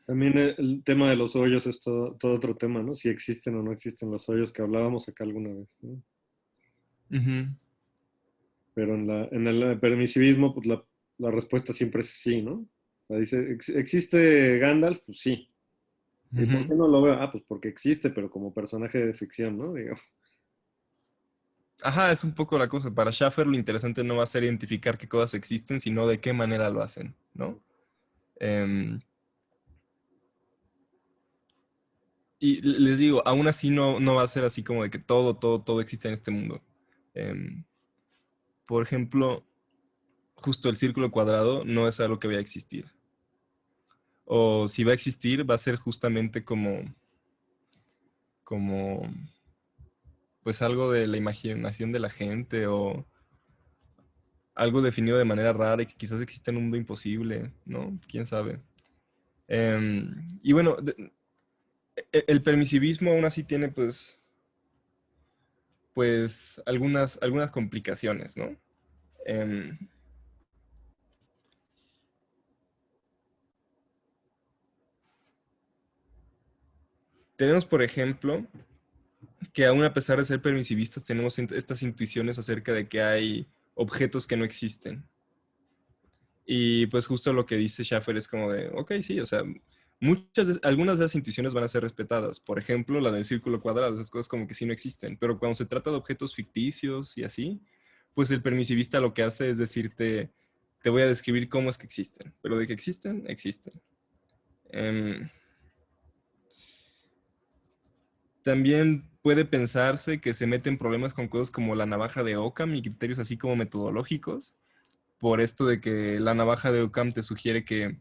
También el tema de los hoyos es todo otro tema, ¿no? Si existen o no existen los hoyos que hablábamos acá alguna vez, ¿no? Ujú. Pero en el permisivismo, pues la respuesta siempre es sí, ¿no? O sea, dice, ¿existe Gandalf? Pues sí. ¿Y por Ujú. qué no lo veo? Ah, pues porque existe, pero como personaje de ficción, ¿no? Digo, Ajá, es un poco la cosa. Para Schaffer lo interesante no va a ser identificar qué cosas existen, sino de qué manera lo hacen, ¿no? Em, y les digo, aún así no va a ser así como de que todo existe en este mundo. Em, por ejemplo, justo el círculo cuadrado no es algo que vaya a existir. O si va a existir, va a ser justamente como, pues algo de la imaginación de la gente o algo definido de manera rara y que quizás exista en un mundo imposible, ¿no? ¿Quién sabe? Y bueno, el permisivismo aún así tiene pues algunas complicaciones, ¿no? Em, tenemos, por ejemplo, que aún a pesar de ser permisivistas, tenemos estas intuiciones acerca de que hay objetos que no existen. Y pues justo lo que dice Schaffer es como de, ok, sí, o sea, algunas de esas intuiciones van a ser respetadas. Por ejemplo, la del círculo cuadrado, esas cosas como que sí no existen. Pero cuando se trata de objetos ficticios y así, pues el permisivista lo que hace es decirte, te voy a describir cómo es que existen. Pero de que existen, existen. Em, también puede pensarse que se meten problemas con cosas como la navaja de Occam y criterios así como metodológicos, por esto de que la navaja de Occam te sugiere que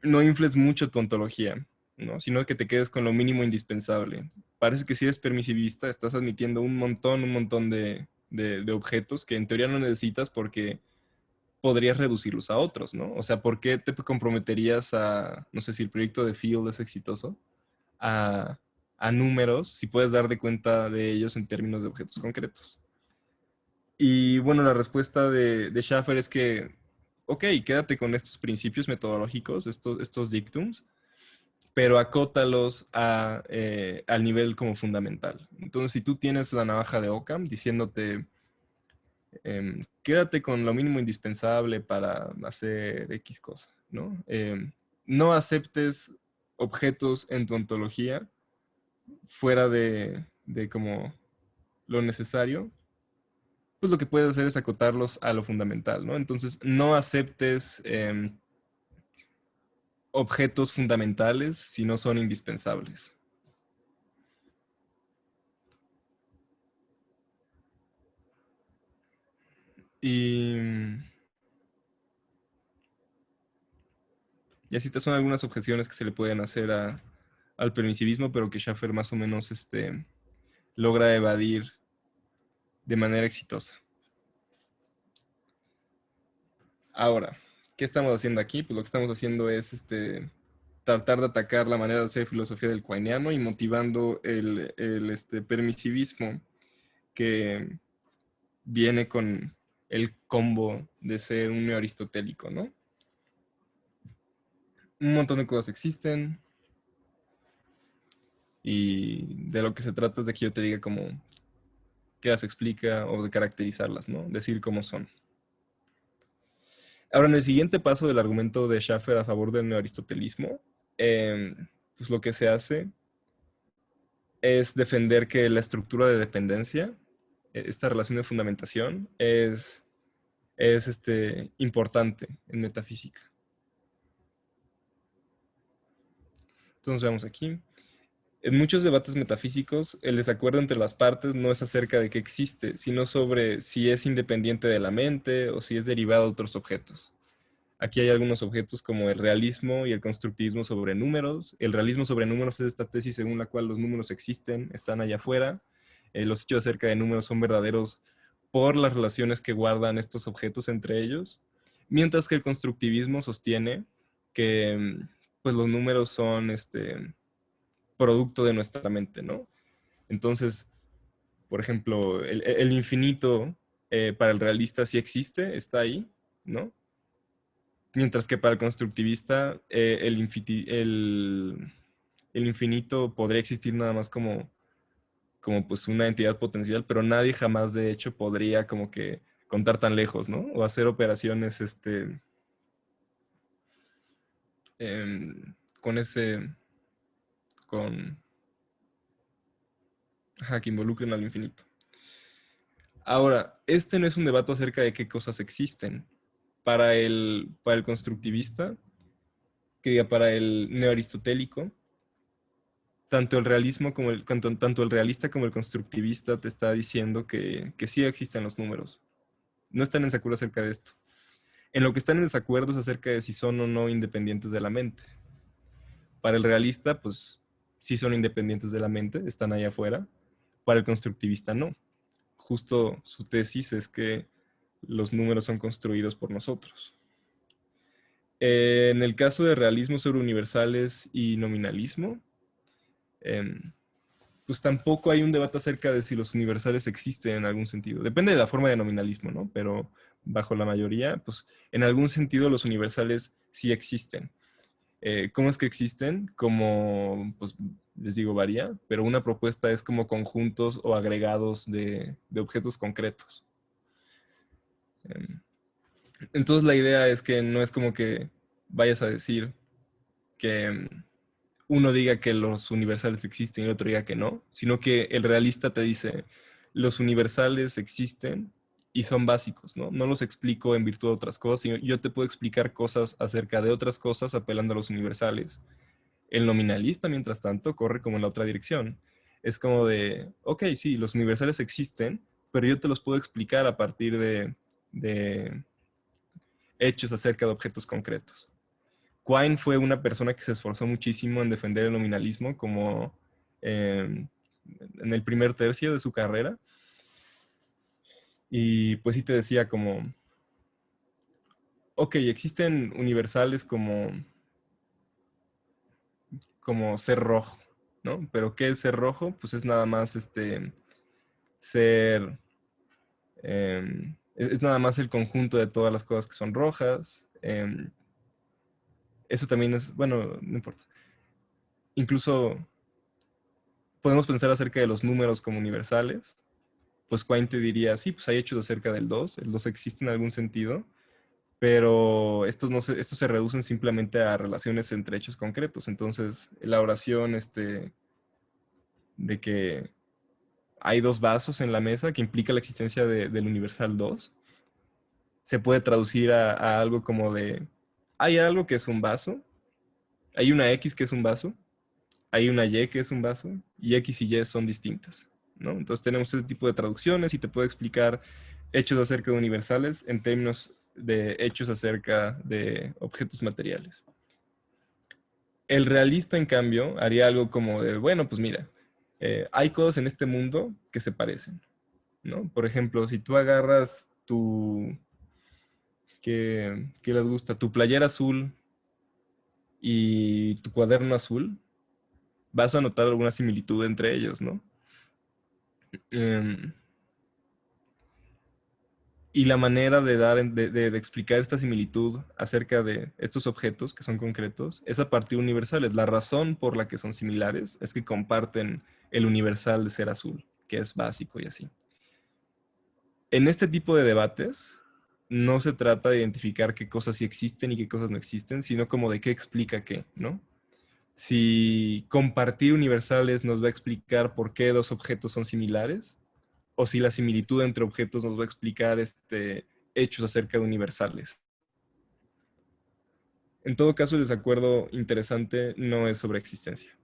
no infles mucho tu ontología, ¿no? Sino que te quedes con lo mínimo indispensable. Parece que si eres permisivista, estás admitiendo un montón de objetos que en teoría no necesitas porque podrías reducirlos a otros, ¿no? O sea, ¿por qué te comprometerías a, no sé si el proyecto de Field es exitoso, a, a números si puedes dar de cuenta de ellos en términos de objetos concretos? Y bueno, la respuesta de Schaffer es que, ok, quédate con estos principios metodológicos, estos dictums, pero acótalos al nivel como fundamental. Entonces, si tú tienes la navaja de Occam diciéndote, quédate con lo mínimo indispensable para hacer X cosa, ¿no? No aceptes objetos en tu ontología fuera de como lo necesario, pues lo que puedes hacer es acotarlos a lo fundamental, ¿no? Entonces, no aceptes objetos fundamentales si no son indispensables. Y, y así estas son algunas objeciones que se le pueden hacer al permisivismo, pero que Schaffer más o menos logra evadir de manera exitosa. Ahora, ¿qué estamos haciendo aquí? Pues lo que estamos haciendo es tratar de atacar la manera de hacer filosofía del Quineano y motivando el permisivismo que viene con el combo de ser un neoaristotélico, ¿no? Un montón de cosas existen y de lo que se trata es de que yo te diga cómo, qué las explica o de caracterizarlas, ¿no? Decir cómo son. Ahora, en el siguiente paso del argumento de Schaffer a favor del neoaristotelismo, pues lo que se hace es defender que la estructura de dependencia, esta relación de fundamentación, es importante en metafísica. Entonces veamos aquí. En muchos debates metafísicos, el desacuerdo entre las partes no es acerca de qué existe, sino sobre si es independiente de la mente o si es derivado de otros objetos. Aquí hay algunos objetos como el realismo y el constructivismo sobre números. El realismo sobre números es esta tesis según la cual los números existen, están allá afuera. Los hechos acerca de números son verdaderos por las relaciones que guardan estos objetos entre ellos. Mientras que el constructivismo sostiene que pues los números son producto de nuestra mente, ¿no? Entonces, por ejemplo, el infinito para el realista sí existe, está ahí, ¿no? Mientras que para el constructivista el infinito podría existir nada más como pues una entidad potencial, pero nadie jamás de hecho podría como que contar tan lejos, ¿no? O hacer operaciones con con, que involucren al infinito. Ahora, no es un debate acerca de qué cosas existen. Para el constructivista, para el neoaristotélico, tanto tanto el realista como el constructivista te está diciendo que sí existen los números. No están en desacuerdo acerca de esto. En lo que están en desacuerdo es acerca de si son o no independientes de la mente. Para el realista, pues sí son independientes de la mente, están ahí afuera. Para el constructivista, no. Justo su tesis es que los números son construidos por nosotros. En el caso de realismo sobre universales y nominalismo, pues tampoco hay un debate acerca de si los universales existen en algún sentido. Depende de la forma de nominalismo, ¿no? Pero bajo la mayoría, pues en algún sentido los universales sí existen. ¿Cómo es que existen? Como, pues les digo, varía, pero una propuesta es como conjuntos o agregados de objetos concretos. Entonces la idea es que no es como que vayas a decir que uno diga que los universales existen y el otro diga que no, sino que el realista te dice, los universales existen y son básicos, ¿no? No los explico en virtud de otras cosas, sino yo te puedo explicar cosas acerca de otras cosas apelando a los universales. El nominalista, mientras tanto, corre como en la otra dirección. Es como de, ok, sí, los universales existen, pero yo te los puedo explicar a partir de hechos acerca de objetos concretos. Quine fue una persona que se esforzó muchísimo en defender el nominalismo como en el primer tercio de su carrera. Y pues sí te decía como, ok, existen universales como ser rojo, ¿no? Pero ¿qué es ser rojo? Pues es nada más ser, es nada más el conjunto de todas las cosas que son rojas. Eso también es, bueno, no importa. Incluso podemos pensar acerca de los números como universales. Pues Quine te diría, sí, pues hay hechos acerca del 2, el 2 existe en algún sentido, pero estos se reducen simplemente a relaciones entre hechos concretos. Entonces, la oración de que hay dos vasos en la mesa, que implica la existencia del universal 2, se puede traducir a algo como de, hay algo que es un vaso, hay una X que es un vaso, hay una Y que es un vaso, y X y Y son distintas, ¿no? Entonces tenemos este tipo de traducciones y te puedo explicar hechos acerca de universales en términos de hechos acerca de objetos materiales. El realista, en cambio, haría algo como de, bueno, pues mira, hay cosas en este mundo que se parecen, ¿no? Por ejemplo, si tú agarras ¿qué les gusta? Tu playera azul y tu cuaderno azul, vas a notar alguna similitud entre ellos, ¿no? Em, y la manera de explicar esta similitud acerca de estos objetos que son concretos es a partir de universales. La razón por la que son similares es que comparten el universal de ser azul, que es básico y así. En este tipo de debates no se trata de identificar qué cosas sí existen y qué cosas no existen, sino como de qué explica qué, ¿no? Si compartir universales nos va a explicar por qué dos objetos son similares, o si la similitud entre objetos nos va a explicar hechos acerca de universales. En todo caso, el desacuerdo interesante no es sobre existencia.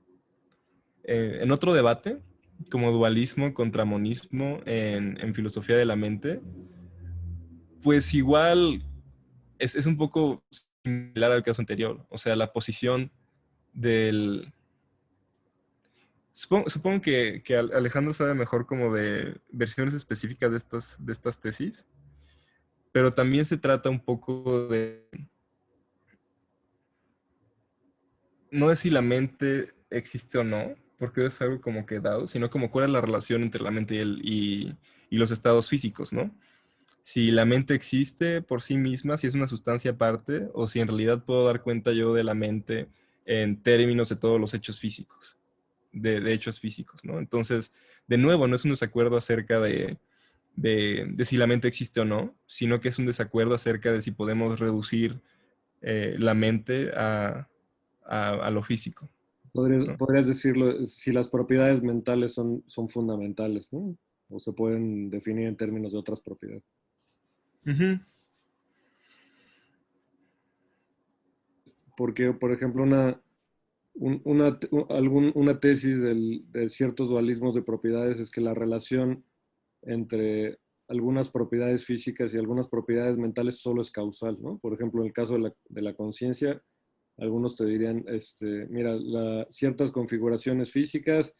En otro debate, como dualismo contra monismo en filosofía de la mente, pues igual es un poco similar al caso anterior. O sea, la posición del... Supongo que Alejandro sabe mejor como de versiones específicas de estas tesis, pero también se trata un poco de, no de si la mente existe o no, porque es algo como que dado, sino como cuál es la relación entre la mente y los estados físicos, ¿no? si la mente existe por sí misma, si es una sustancia aparte, o si en realidad puedo dar cuenta yo de la mente en términos de todos los hechos físicos, de hechos físicos, ¿no? Entonces, de nuevo, no es un desacuerdo acerca de si la mente existe o no, sino que es un desacuerdo acerca de si podemos reducir la mente a lo físico, ¿no? Podrías decirlo, si las propiedades mentales son fundamentales, ¿no? O se pueden definir en términos de otras propiedades. Ujú. Porque, por ejemplo, una tesis de ciertos dualismos de propiedades es que la relación entre algunas propiedades físicas y algunas propiedades mentales solo es causal, ¿no? Por ejemplo, en el caso de la conciencia, algunos te dirían, mira, ciertas configuraciones físicas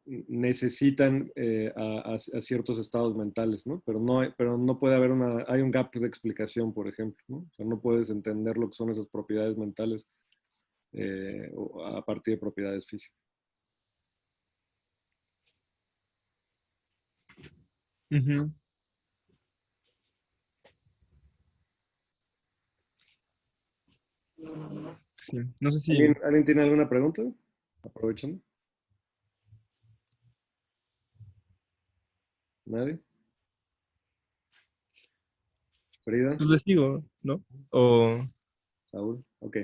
necesitan a ciertos estados mentales, ¿no? Pero no puede haber hay un gap de explicación, por ejemplo, ¿no? O sea, no puedes entender lo que son esas propiedades mentales a partir de propiedades físicas. Ujú. Sí. No sé si... ¿Alguien tiene alguna pregunta? Aprovechando. ¿Nadie? ¿Frida? Pues les digo, ¿no? O ¿Saúl? Ok.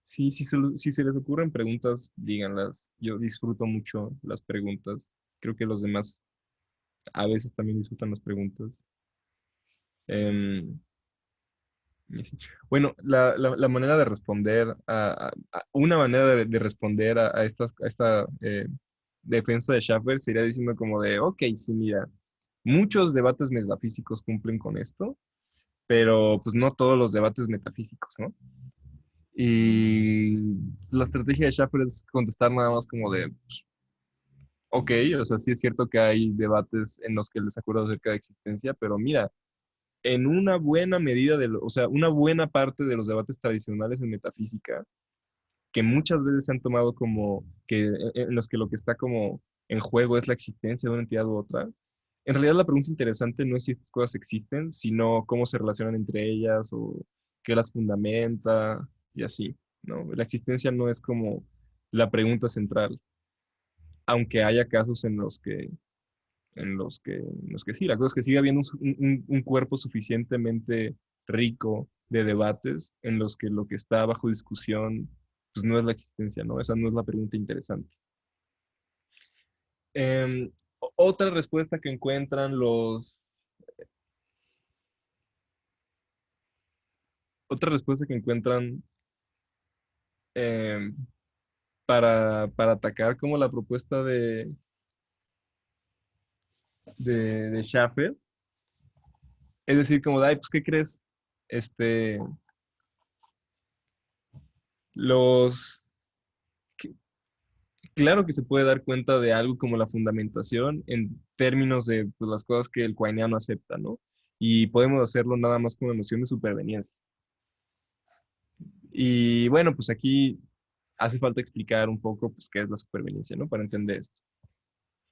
sí, si se les ocurren preguntas, díganlas. Yo disfruto mucho las preguntas. Creo que los demás a veces también disfrutan las preguntas. Em, y sí. Bueno, la manera de responder, una manera de responder a esta defensa de Schaffer sería diciendo como de, ok, sí, mira, muchos debates metafísicos cumplen con esto, pero pues no todos los debates metafísicos, ¿no? Y la estrategia de Schaffer es contestar nada más como de, ok, o sea, sí es cierto que hay debates en los que el desacuerdo acerca de existencia, pero mira, en una buena medida o sea, una buena parte de los debates tradicionales en metafísica, que muchas veces se han tomado como que en los que lo que está como en juego es la existencia de una entidad u otra. En realidad la pregunta interesante no es si estas cosas existen, sino cómo se relacionan entre ellas o qué las fundamenta y así, ¿no? La existencia no es como la pregunta central, aunque haya casos en los que sí, la cosa es que sigue habiendo un cuerpo suficientemente rico de debates en los que lo que está bajo discusión pues no es la existencia, ¿no? Esa no es la pregunta interesante. Otra respuesta que encuentran otra respuesta que encuentran em, para atacar como la propuesta de Schaffer, es decir, como, de, ay, pues, ¿qué crees? Este, los, claro que se puede dar cuenta de algo como la fundamentación en términos de pues, las cosas que el Quineano acepta, ¿no? Y podemos hacerlo nada más con la noción de superveniencia. Y bueno, pues aquí hace falta explicar un poco pues, qué es la superveniencia, ¿no? Para entender esto.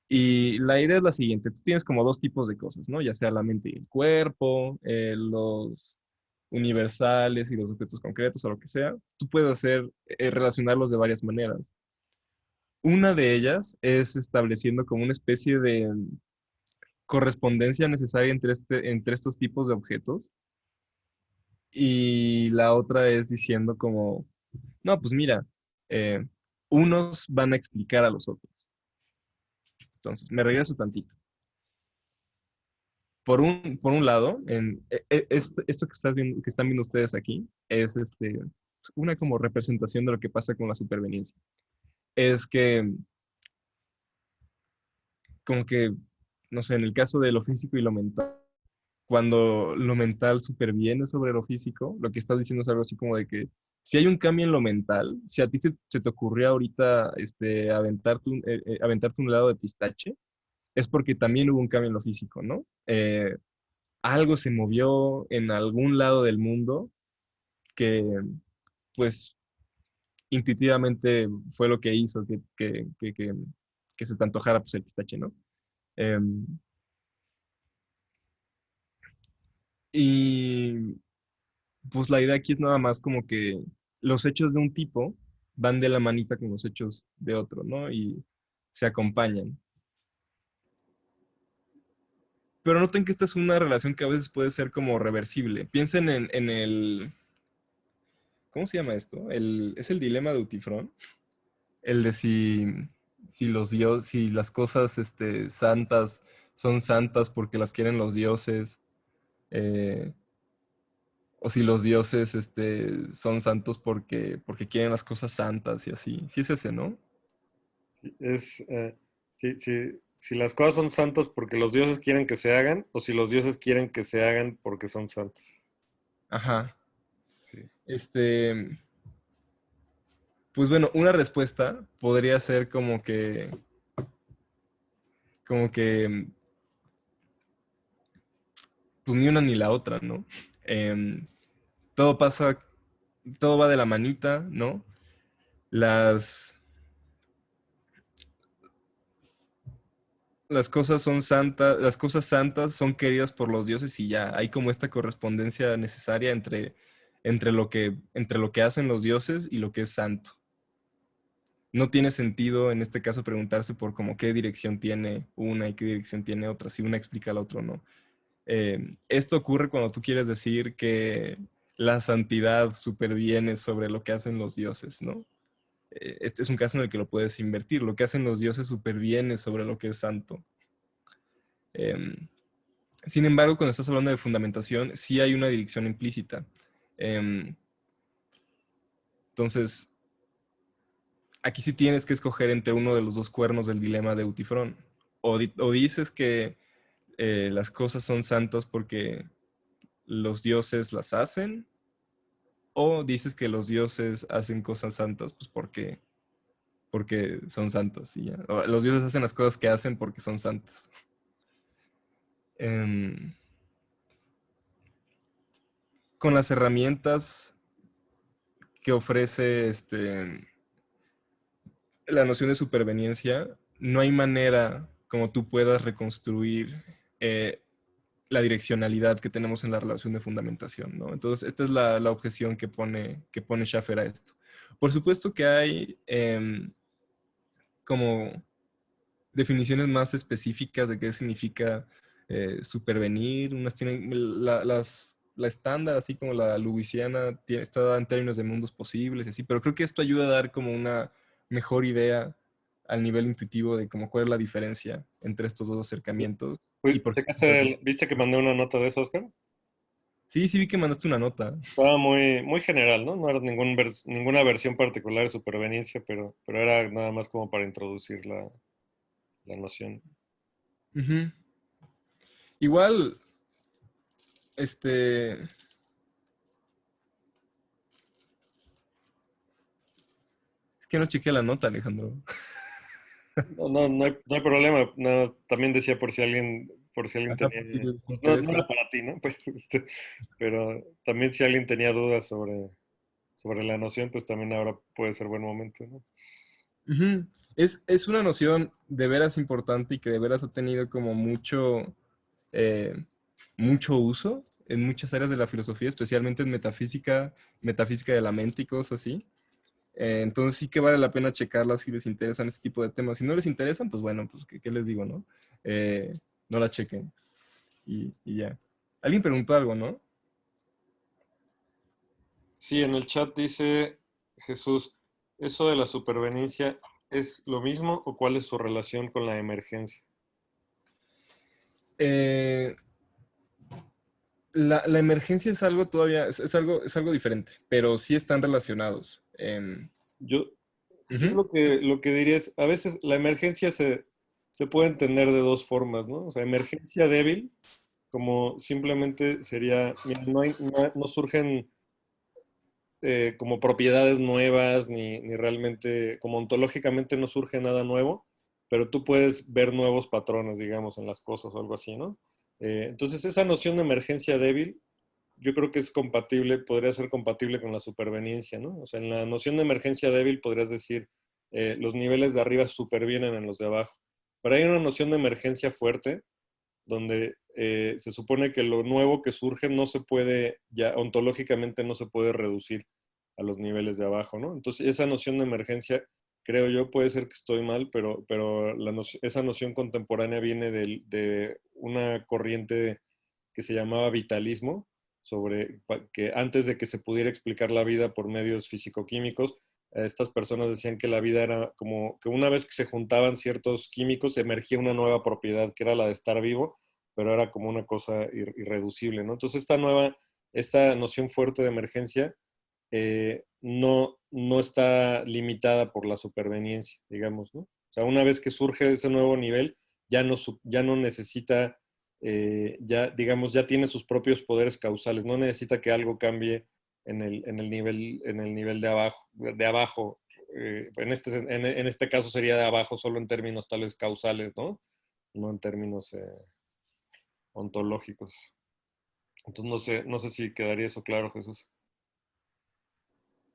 Y la idea es la siguiente, tú tienes como dos tipos de cosas, ¿no? Ya sea la mente y el cuerpo, los universales y los objetos concretos o lo que sea. Tú puedes relacionarlos de varias maneras. Una de ellas es estableciendo como una especie de correspondencia necesaria entre estos tipos de objetos. Y la otra es diciendo como, no, pues mira, eh, unos van a explicar a los otros. Entonces, me regreso tantito. Por un lado, esto que están viendo ustedes aquí es una como representación de lo que pasa con la superveniencia. Es que, como que, no sé, en el caso de lo físico y lo mental, cuando lo mental superviene sobre lo físico, lo que estás diciendo es algo así como de que si hay un cambio en lo mental, si a ti se te ocurrió ahorita aventarte un helado de pistache, es porque también hubo un cambio en lo físico, ¿no? Algo se movió en algún lado del mundo que, pues, intuitivamente fue lo que hizo que se te antojara pues, el pistache, ¿no? Em, Y pues la idea aquí es nada más como que los hechos de un tipo van de la manita con los hechos de otro, ¿no? Y se acompañan. Pero noten que esta es una relación que a veces puede ser como reversible. Piensen en el... ¿Cómo se llama esto? Es el dilema de Utifrón. El de si las cosas santas son santas porque las quieren los dioses, eh, o si los dioses son santos porque quieren las cosas santas y así. Sí es ese, ¿no? Es, si las cosas son santas porque los dioses quieren que se hagan, o si los dioses quieren que se hagan porque son santos. Ajá. Sí. Este, pues bueno, una respuesta podría ser como que, pues ni una ni la otra, ¿no? Em, todo pasa, todo va de la manita, ¿no? Las, las cosas son santas, las cosas santas son queridas por los dioses y ya, hay como esta correspondencia necesaria entre lo que hacen los dioses y lo que es santo. No tiene sentido en este caso preguntarse por como qué dirección tiene una y qué dirección tiene otra, si una explica la otra o no. Esto ocurre cuando tú quieres decir que la santidad superviene sobre lo que hacen los dioses, ¿no? Este es un caso en el que lo puedes invertir. Lo que hacen los dioses superviene sobre lo que es santo. Em, Sin embargo, cuando estás hablando de fundamentación, sí hay una dirección implícita. Em, entonces, aquí sí tienes que escoger entre uno de los dos cuernos del dilema de Utifrón. O dices que las cosas son santas porque los dioses las hacen, o dices que los dioses hacen cosas santas pues porque son santas y ya. O los dioses hacen las cosas que hacen porque son santas. Em, con las herramientas que ofrece la noción de superveniencia, no hay manera como tú puedas reconstruir eh, la direccionalidad que tenemos en la relación de fundamentación, ¿no? Entonces, esta es la objeción que pone Schaffer a esto. Por supuesto que hay como definiciones más específicas de qué significa supervenir. Unas tienen la estándar, así como la lewisiana, está dada en términos de mundos posibles, y así, pero creo que esto ayuda a dar como una mejor idea al nivel intuitivo de como cuál es la diferencia entre estos dos acercamientos y por qué. ¿Viste que mandé una nota de eso, Oscar? Sí, sí vi que mandaste una nota. Estaba muy, muy general, ¿no? No era ninguna versión particular de superveniencia, pero era nada más como para introducir la noción. Ujú. Igual, este, es que no chequeé la nota, Alejandro. No, no, no hay problema. Nada, también decía por si alguien Ajá, tenía, por si les no, no interesa. era para ti, ¿no? Pues, pero también si alguien tenía dudas sobre la noción, pues también ahora puede ser buen momento, ¿no? Ujú. Es una noción de veras importante y que de veras ha tenido como eh, mucho uso en muchas áreas de la filosofía, especialmente en metafísica de la mente y cosas así. Entonces sí que vale la pena checarlas si les interesan este tipo de temas. Si no les interesan, pues bueno, pues ¿qué les digo, no? Eh, no la chequen y ya. Alguien preguntó algo, ¿no? Sí, en el chat dice Jesús, ¿eso de la superveniencia es lo mismo o cuál es su relación con la emergencia? Eh, la emergencia es algo todavía, es algo diferente, pero sí están relacionados. Yo, yo Ujú. lo que diría es, a veces la emergencia se puede entender de dos formas, ¿no? O sea, emergencia débil, como simplemente sería, mira, no surgen como propiedades nuevas, ni realmente, como ontológicamente no surge nada nuevo, pero tú puedes ver nuevos patrones, digamos, en las cosas o algo así, ¿no? Entonces, esa noción de emergencia débil, yo creo que es compatible, podría ser compatible con la superveniencia, ¿no? O sea, en la noción de emergencia débil podrías decir, los niveles de arriba supervienen en los de abajo. Pero hay una noción de emergencia fuerte, donde se supone que lo nuevo que surge no se puede, ya ontológicamente no se puede reducir a los niveles de abajo, ¿no? Entonces, esa noción de emergencia, creo yo, puede ser que estoy mal, pero esa noción contemporánea viene de una corriente que se llamaba vitalismo, que antes de que se pudiera explicar la vida por medios físico-químicos, estas personas decían que la vida era como que una vez que se juntaban ciertos químicos, emergía una nueva propiedad, que era la de estar vivo, pero era como una cosa irreducible, ¿no? Entonces, esta noción fuerte de emergencia no está limitada por la superveniencia, digamos, ¿no? O sea, una vez que surge ese nuevo nivel, ya no necesita, digamos, ya tiene sus propios poderes causales, no necesita que algo cambie en el nivel de abajo. En este caso sería de abajo solo en términos tales causales, ¿no? No en términos ontológicos. Entonces no sé si quedaría eso claro, Jesús.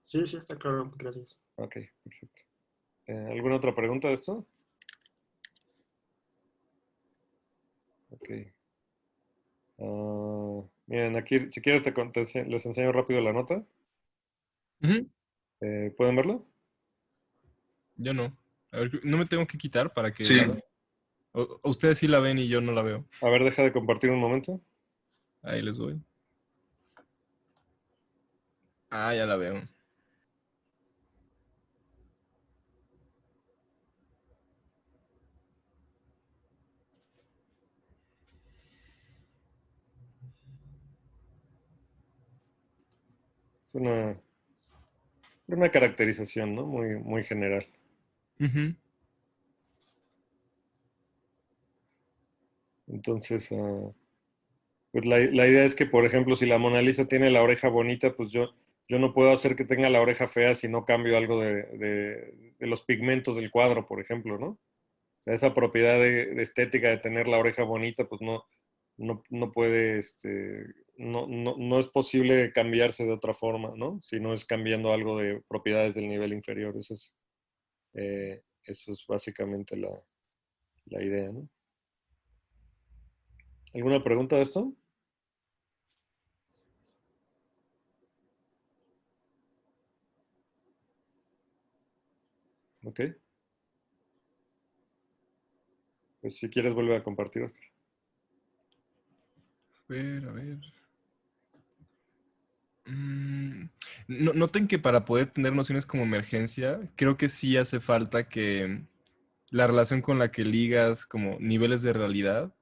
Sí, sí, está claro, gracias. Ok, perfecto. ¿Alguna otra pregunta de esto? Ok. Miren, aquí, si quieres, les enseño rápido la nota. Ujú. ¿Pueden verlo? Yo no. A ver, no me tengo que quitar para que... Sí. O ustedes sí la ven y yo no la veo. A ver, deja de compartir un momento. Ahí les voy. Ah, ya la veo. Es una caracterización, ¿no? Muy, muy general. Ujú. Entonces, pues la idea es que, por ejemplo, si la Mona Lisa tiene la oreja bonita, pues yo no puedo hacer que tenga la oreja fea si no cambio algo de los pigmentos del cuadro, por ejemplo, ¿no? O sea, esa propiedad de estética de tener la oreja bonita, pues no puede, no es posible cambiarse de otra forma, ¿no? Si no es cambiando algo de propiedades del nivel inferior. Eso es básicamente la idea, ¿no? ¿Alguna pregunta de esto? Ok. Pues si quieres vuelve a compartir, Oscar. A ver. Noten que para poder tener nociones como emergencia, creo que sí hace falta que la relación con la que ligas como niveles de realidad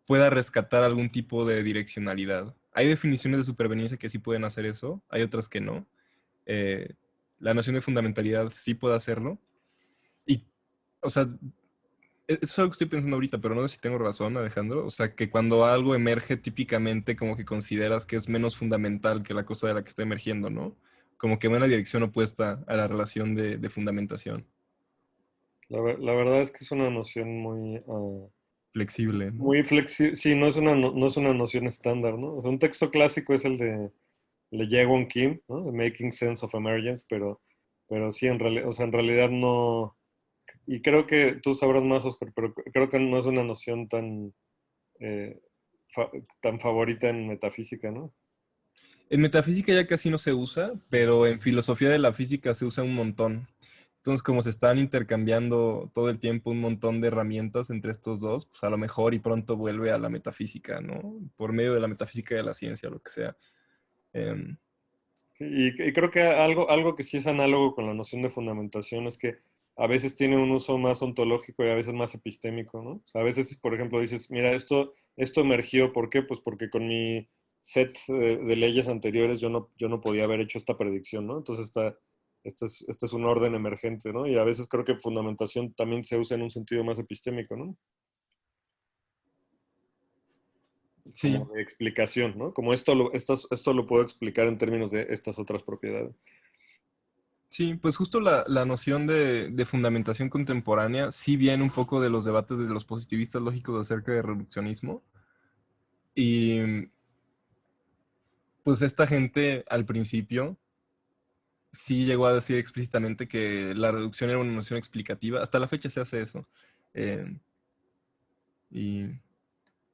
pueda rescatar algún tipo de direccionalidad. Hay definiciones de superveniencia que sí pueden hacer eso, hay otras que no. Eh, la noción de fundamentalidad sí puede hacerlo. Y, o sea, eso es algo que estoy pensando ahorita, pero no sé si tengo razón, Alejandro. O sea, que cuando algo emerge, típicamente como que consideras que es menos fundamental que la cosa de la que está emergiendo, ¿no? Como que va en la dirección opuesta a la relación de fundamentación. La verdad es que es una noción Flexible, ¿no? muy flexible. Sí, no es una noción estándar, ¿no? O sea, un texto clásico es el de Jaewon Kim, ¿no? The Making Sense of Emergence, pero sí, o sea, en realidad no. Y creo que tú sabrás más, Oscar, pero creo que no es una noción eh, tan favorita en metafísica, ¿no? En metafísica ya casi no se usa, pero en filosofía de la física se usa un montón. Entonces, como se están intercambiando todo el tiempo un montón de herramientas entre estos dos, pues a lo mejor y pronto vuelve a la metafísica, ¿no? Por medio de la metafísica de la ciencia, lo que sea. Em, Y creo que algo que sí es análogo con la noción de fundamentación es que a veces tiene un uso más ontológico y a veces más epistémico, ¿no? O sea, a veces, por ejemplo, dices, mira, esto emergió, ¿por qué? Pues porque con mi set de leyes anteriores yo no podía haber hecho esta predicción, ¿no? Entonces este es un orden emergente, ¿no? Y a veces creo que fundamentación también se usa en un sentido más epistémico, ¿no? Como sí, de explicación, ¿no? Como esto lo puedo explicar en términos de estas otras propiedades. sí, pues justo la noción de fundamentación contemporánea sí viene un poco de los debates de los positivistas lógicos acerca de reduccionismo. Y pues esta gente al principio sí llegó a decir explícitamente que la reducción era una noción explicativa. Hasta la fecha se hace eso. Eh, y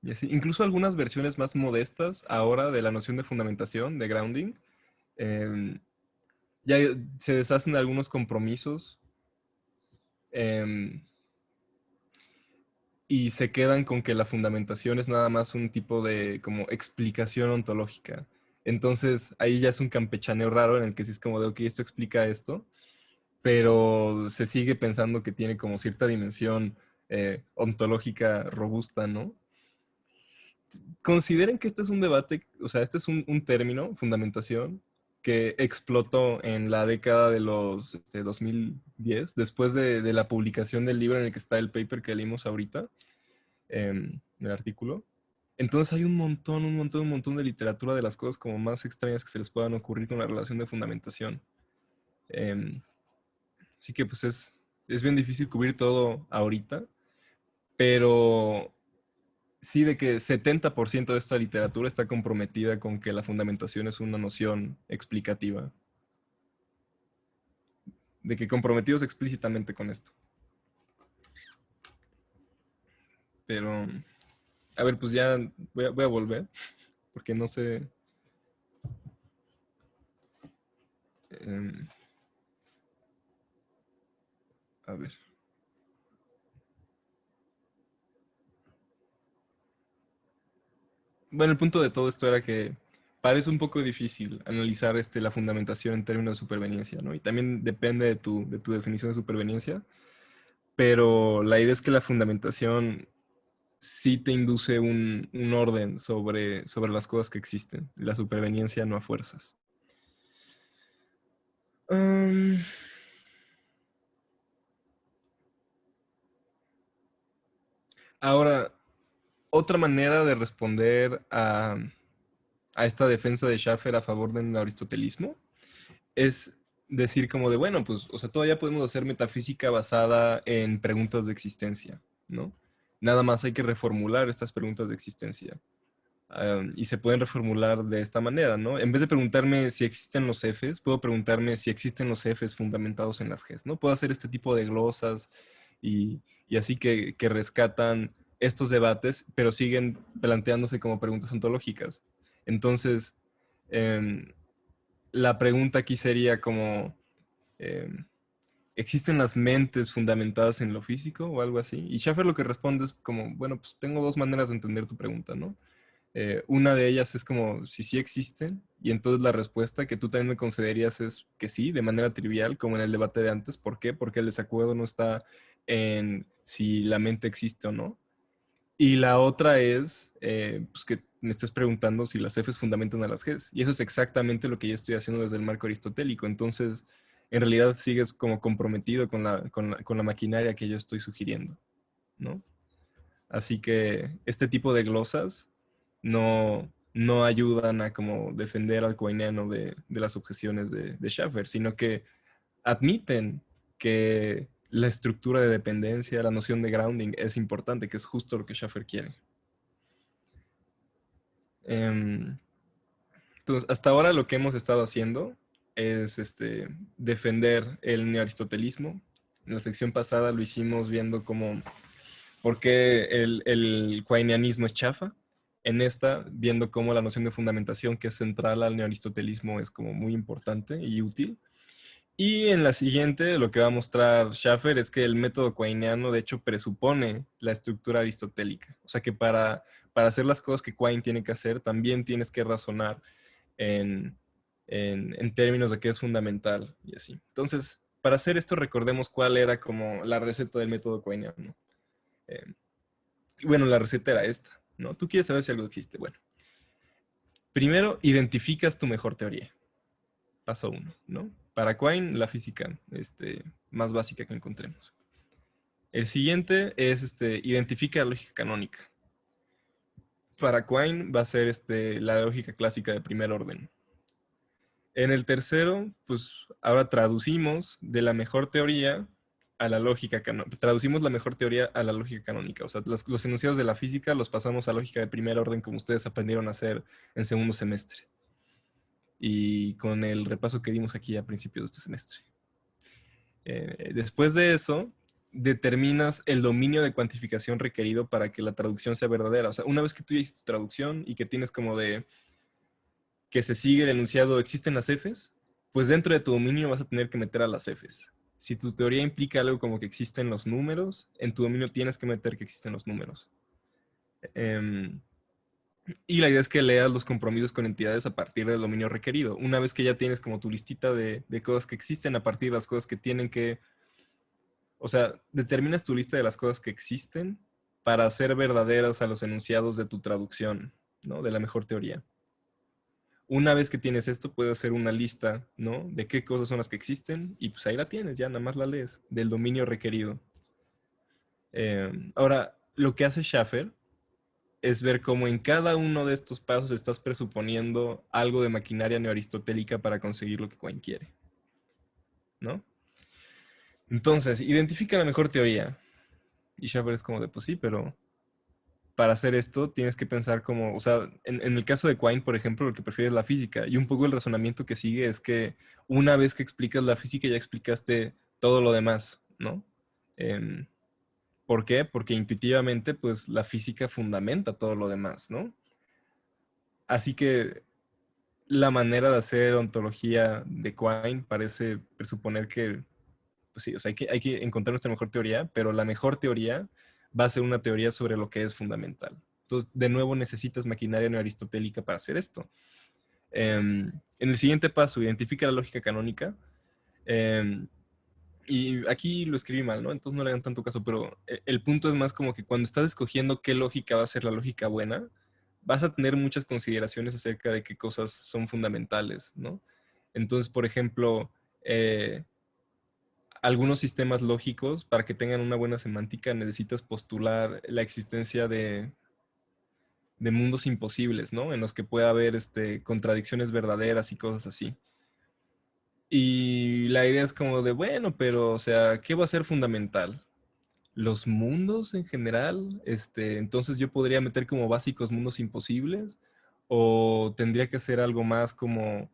Y así, incluso algunas versiones más modestas ahora de la noción de fundamentación, de grounding, em, ya se deshacen de algunos compromisos em, y se quedan con que la fundamentación es nada más un tipo de como explicación ontológica. Entonces ahí ya es un campechaneo raro en el que sí es como de, ok, esto explica esto, pero se sigue pensando que tiene como cierta dimensión ontológica robusta, ¿no? Consideren que este es un debate, o sea, este es un término, fundamentación, que explotó en la década de los 2010, después de la publicación del libro en el que está el paper que leímos ahorita, el artículo. Entonces hay un montón de literatura de las cosas como más extrañas que se les puedan ocurrir con la relación de fundamentación. Em, Así que pues es bien difícil cubrir todo ahorita, pero sí de que 70% de esta literatura está comprometida con que la fundamentación es una noción explicativa. De que comprometidos explícitamente con esto. Pero, a ver, pues ya voy a volver, porque no sé. em, a ver. Bueno, el punto de todo esto era que parece un poco difícil analizar la fundamentación en términos de superveniencia, ¿no? Y también depende de tu definición de superveniencia, pero la idea es que la fundamentación sí te induce un orden sobre las cosas que existen. La superveniencia no a fuerzas. Am, Ahora, otra manera de responder a esta defensa de Schaffer a favor del aristotelismo es decir como de, bueno, pues, o sea, todavía podemos hacer metafísica basada en preguntas de existencia, ¿no? Nada más hay que reformular estas preguntas de existencia. Y se pueden reformular de esta manera, ¿no? En vez de preguntarme si existen los Fs, puedo preguntarme si existen los Fs fundamentados en las Gs, ¿no? Puedo hacer este tipo de glosas y así que rescatan estos debates, pero siguen planteándose como preguntas ontológicas. Entonces, em, la pregunta aquí sería como, em, ¿existen las mentes fundamentadas en lo físico o algo así? Y Schaffer lo que responde es como, bueno, pues tengo dos maneras de entender tu pregunta, ¿no? Una de ellas es como si sí existen, y entonces la respuesta que tú también me concederías es que sí, de manera trivial, como en el debate de antes. ¿Por qué? Porque el desacuerdo no está en si la mente existe o no. Y la otra es pues que me estés preguntando si las Fs fundamentan a las Gs. Y eso es exactamente lo que yo estoy haciendo desde el marco aristotélico. Entonces, en realidad sigues como comprometido con la maquinaria que yo estoy sugiriendo, ¿no? Así que este tipo de glosas no ayudan a como defender al coiniano de las objeciones de Schaffer, sino que admiten que la estructura de dependencia, la noción de grounding es importante, que es justo lo que Schaffer quiere. Em, entonces, hasta ahora lo que hemos estado haciendo es defender el neoaristotelismo. En la sección pasada lo hicimos viendo como por qué el quainianismo es chafa. En esta, viendo cómo la noción de fundamentación, que es central al neoaristotelismo, es como muy importante y útil. Y en la siguiente, lo que va a mostrar Schaffer es que el método quainiano, de hecho, presupone la estructura aristotélica. O sea que para hacer las cosas que Quine tiene que hacer, también tienes que razonar en, en términos de qué es fundamental y así. Entonces, para hacer esto, recordemos cuál era como la receta del método quainiano. Eh, y bueno, la receta era esta, ¿no? Tú quieres saber si algo existe. Bueno, primero identificas tu mejor teoría. Paso uno, ¿no? Para Quine, la física más básica que encontremos. El siguiente es identifica la lógica canónica. Para Quine va a ser la lógica clásica de primer orden. En el tercero, pues ahora traducimos de la mejor teoría a la lógica canónica. Traducimos la mejor teoría a la lógica canónica. O sea, los enunciados de la física los pasamos a lógica de primer orden como ustedes aprendieron a hacer en segundo semestre. Y con el repaso que dimos aquí a principios de este semestre. Después de eso, determinas el dominio de cuantificación requerido para que la traducción sea verdadera. O sea, una vez que tú ya hiciste tu traducción y que tienes como de que se sigue el enunciado existen las Fs, pues dentro de tu dominio vas a tener que meter a las Fs. Si tu teoría implica algo como que existen los números, en tu dominio tienes que meter que existen los números. Y la idea es que leas los compromisos con entidades a partir del dominio requerido. Una vez que ya tienes como tu listita de cosas que existen a partir de las cosas que tienen que... O sea, determinas tu lista de las cosas que existen para hacer verdaderos a los enunciados de tu traducción, ¿no? De la mejor teoría. Una vez que tienes esto, puedes hacer una lista, ¿no? De qué cosas son las que existen y pues ahí la tienes, ya nada más la lees, del dominio requerido. Ahora, lo que hace Schaffer es ver cómo en cada uno de estos pasos estás presuponiendo algo de maquinaria neoaristotélica para conseguir lo que Quine quiere, ¿no? Entonces, identifica la mejor teoría. Y Schaffer es como de, pues sí, pero para hacer esto tienes que pensar como, o sea, en el caso de Quine, por ejemplo, lo que prefiere es la física. Y un poco el razonamiento que sigue es que una vez que explicas la física ya explicaste todo lo demás, ¿no? Em, ¿Por qué? Porque intuitivamente, pues la física fundamenta todo lo demás, ¿no? Así que la manera de hacer ontología de Quine parece presuponer que, pues sí, o sea, hay que encontrar nuestra mejor teoría, pero la mejor teoría va a ser una teoría sobre lo que es fundamental. Entonces, de nuevo, necesitas maquinaria neoaristotélica para hacer esto. En el siguiente paso, identifica la lógica canónica. Y aquí lo escribí mal, ¿no? Entonces no le hagan tanto caso, pero el punto es más como que cuando estás escogiendo qué lógica va a ser la lógica buena, vas a tener muchas consideraciones acerca de qué cosas son fundamentales, ¿no? Entonces, por ejemplo, algunos sistemas lógicos, para que tengan una buena semántica, necesitas postular la existencia de mundos imposibles, ¿no? En los que pueda haber contradicciones verdaderas y cosas así. Y la idea es como de, bueno, pero, o sea, ¿qué va a ser fundamental? ¿Los mundos en general? Entonces yo podría meter como básicos mundos imposibles, o tendría que ser algo más como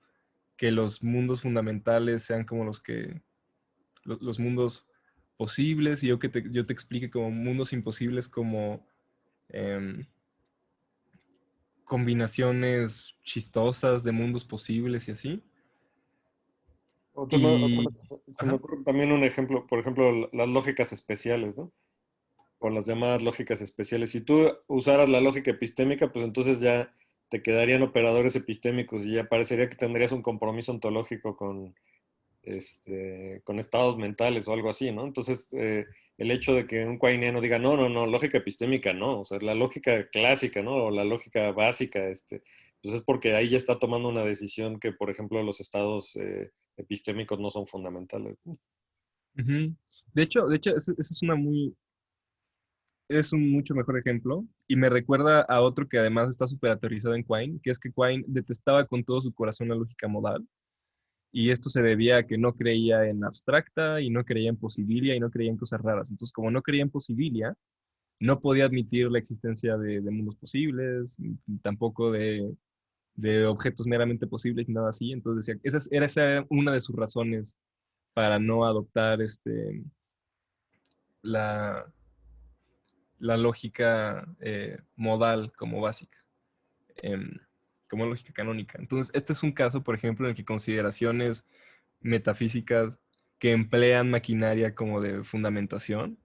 que los mundos fundamentales sean como los mundos posibles, y yo te explique como mundos imposibles como em, combinaciones chistosas de mundos posibles y así. Y, Se me ajá. ocurre también un ejemplo, por ejemplo, las lógicas especiales, ¿no? O las llamadas lógicas especiales. Si tú usaras la lógica epistémica, pues entonces ya te quedarían operadores epistémicos y ya parecería que tendrías un compromiso ontológico con estados mentales o algo así, ¿no? Entonces, el hecho de que un quainiano diga, no, no, no, lógica epistémica, no, o sea, la lógica clásica, ¿no? O la lógica básica, pues es porque ahí ya está tomando una decisión que, por ejemplo, los estados epistémicos no son fundamentales. Ujú. De hecho, ese es un mucho mejor ejemplo, y me recuerda a otro que además está súper aterrizado en Quine, que es que Quine detestaba con todo su corazón la lógica modal, y esto se debía a que no creía en abstracta, y no creía en posibilia, y no creía en cosas raras. Entonces, como no creía en posibilia, no podía admitir la existencia de mundos posibles, ni tampoco de objetos meramente posibles, ni nada así. Entonces decía, esa era una de sus razones para no adoptar la, la lógica modal como básica, em, como lógica canónica. Entonces, este es un caso, por ejemplo, en el que consideraciones metafísicas que emplean maquinaria como de fundamentación,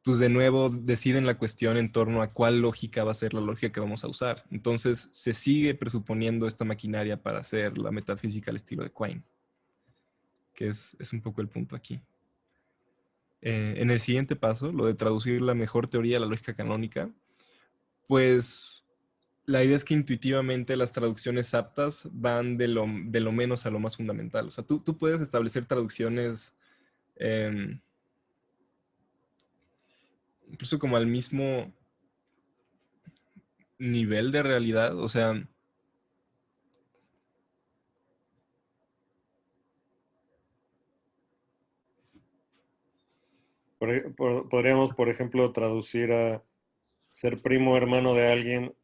pues de nuevo deciden la cuestión en torno a cuál lógica va a ser la lógica que vamos a usar. Entonces, se sigue presuponiendo esta maquinaria para hacer la metafísica al estilo de Quine, que es un poco el punto aquí. En el siguiente paso, lo de traducir la mejor teoría a la lógica canónica, pues la idea es que intuitivamente las traducciones aptas van de lo menos a lo más fundamental. O sea, tú puedes establecer traducciones eh, incluso como al mismo nivel de realidad. O sea, Podríamos, por ejemplo, traducir a ser primo hermano de alguien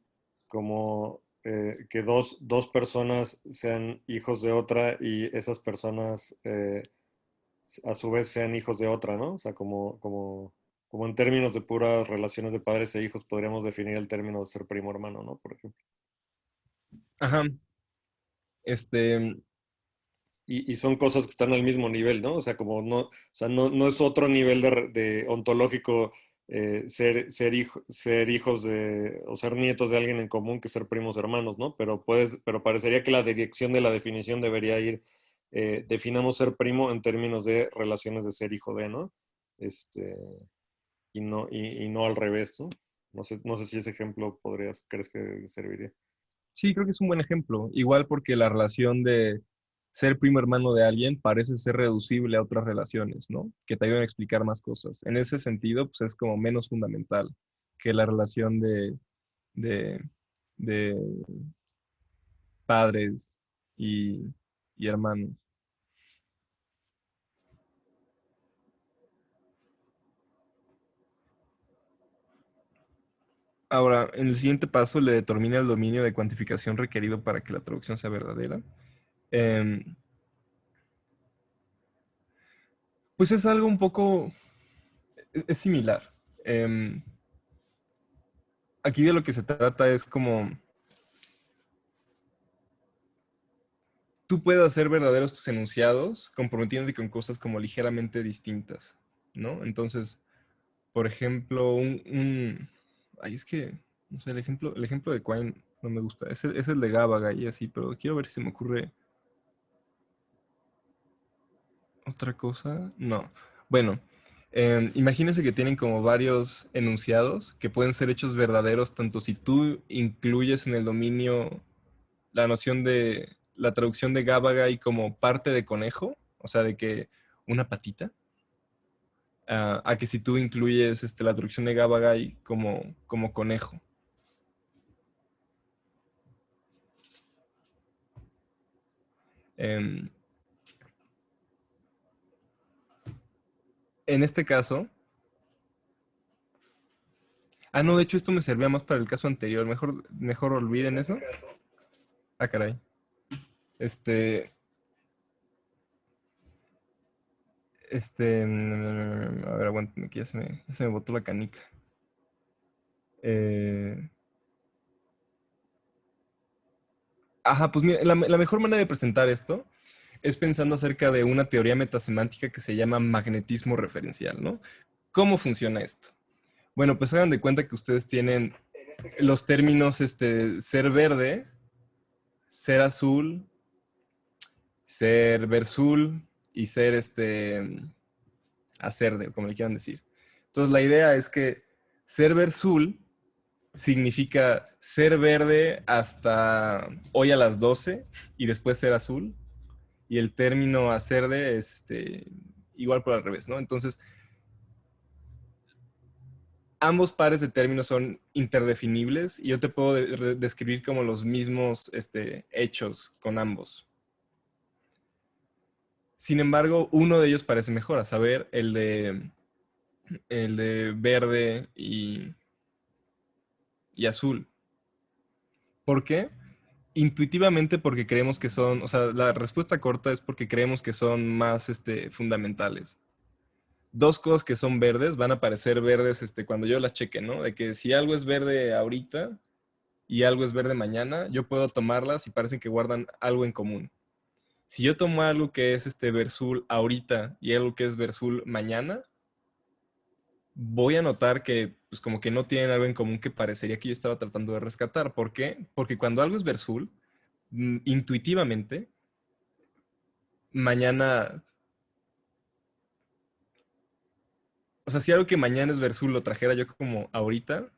como que dos personas sean hijos de otra y esas personas a su vez sean hijos de otra, ¿no? O sea, como en términos de puras relaciones de padres e hijos podríamos definir el término de ser primo hermano, ¿no? Por ejemplo. Ajá. Este, Y son cosas que están al mismo nivel, ¿no? O sea, como no, o sea, no es otro nivel de ontológico ser hijos de, o ser nietos de alguien en común que ser primos hermanos, ¿no? Pero parecería que la dirección de la definición debería ir, definamos ser primo en términos de relaciones de ser hijo de, ¿no? Este, y no al revés, ¿no? No sé si ese ejemplo crees que serviría. sí, creo que es un buen ejemplo. Igual porque la relación de ser primo hermano de alguien parece ser reducible a otras relaciones, ¿no? Que te ayudan a explicar más cosas. En ese sentido, pues es como menos fundamental que la relación de, de padres y, y hermanos. Ahora, en el siguiente paso le determina el dominio de cuantificación requerido para que la traducción sea verdadera. Em, pues es algo un poco, es similar. Em, aquí de lo que se trata es como, tú puedes hacer verdaderos tus enunciados comprometiéndote con cosas como ligeramente distintas, ¿no? Entonces, por ejemplo, ay, es que, no sé, el ejemplo de Quine no me gusta. Es el de Gabaga y así, pero quiero ver si se me ocurre otra cosa. No. Bueno, imagínense que tienen como varios enunciados que pueden ser hechos verdaderos tanto si tú incluyes en el dominio la noción de la traducción de Gabagai como parte de conejo, o sea, de que una patita, a que si tú incluyes la traducción de Gabagai como conejo. Em, en este caso, no, de hecho esto me servía más para el caso anterior, mejor olviden eso. Ah, caray. Este, a ver, aguántame, que ya se me botó la canica. Eh, pues mira, la mejor manera de presentar esto es pensando acerca de una teoría metasemántica que se llama magnetismo referencial, ¿no? ¿Cómo funciona esto? Bueno, pues hagan de cuenta que ustedes tienen los términos ser verde, ser azul, ser verzul y ser acerde, como le quieran decir. Entonces la idea es que ser verzul significa ser verde hasta hoy a las 12 y después ser azul. Y el término acerde es igual por al revés, ¿no? Entonces, ambos pares de términos son interdefinibles y yo te puedo describir como los mismos hechos con ambos. Sin embargo, uno de ellos parece mejor, a saber, el de verde y azul. ¿Por qué? Intuitivamente porque creemos que son, o sea, la respuesta corta es porque creemos que son más fundamentales. Dos cosas que son verdes van a parecer verdes cuando yo las cheque, ¿no? De que si algo es verde ahorita y algo es verde mañana, yo puedo tomarlas y parecen que guardan algo en común. Si yo tomo algo que es Versul ahorita y algo que es Versul mañana, voy a notar que pues como que no tienen algo en común que parecería que yo estaba tratando de rescatar. ¿Por qué? Porque cuando algo es Versul, intuitivamente, mañana, o sea, si algo que mañana es Versul lo trajera yo como ahorita,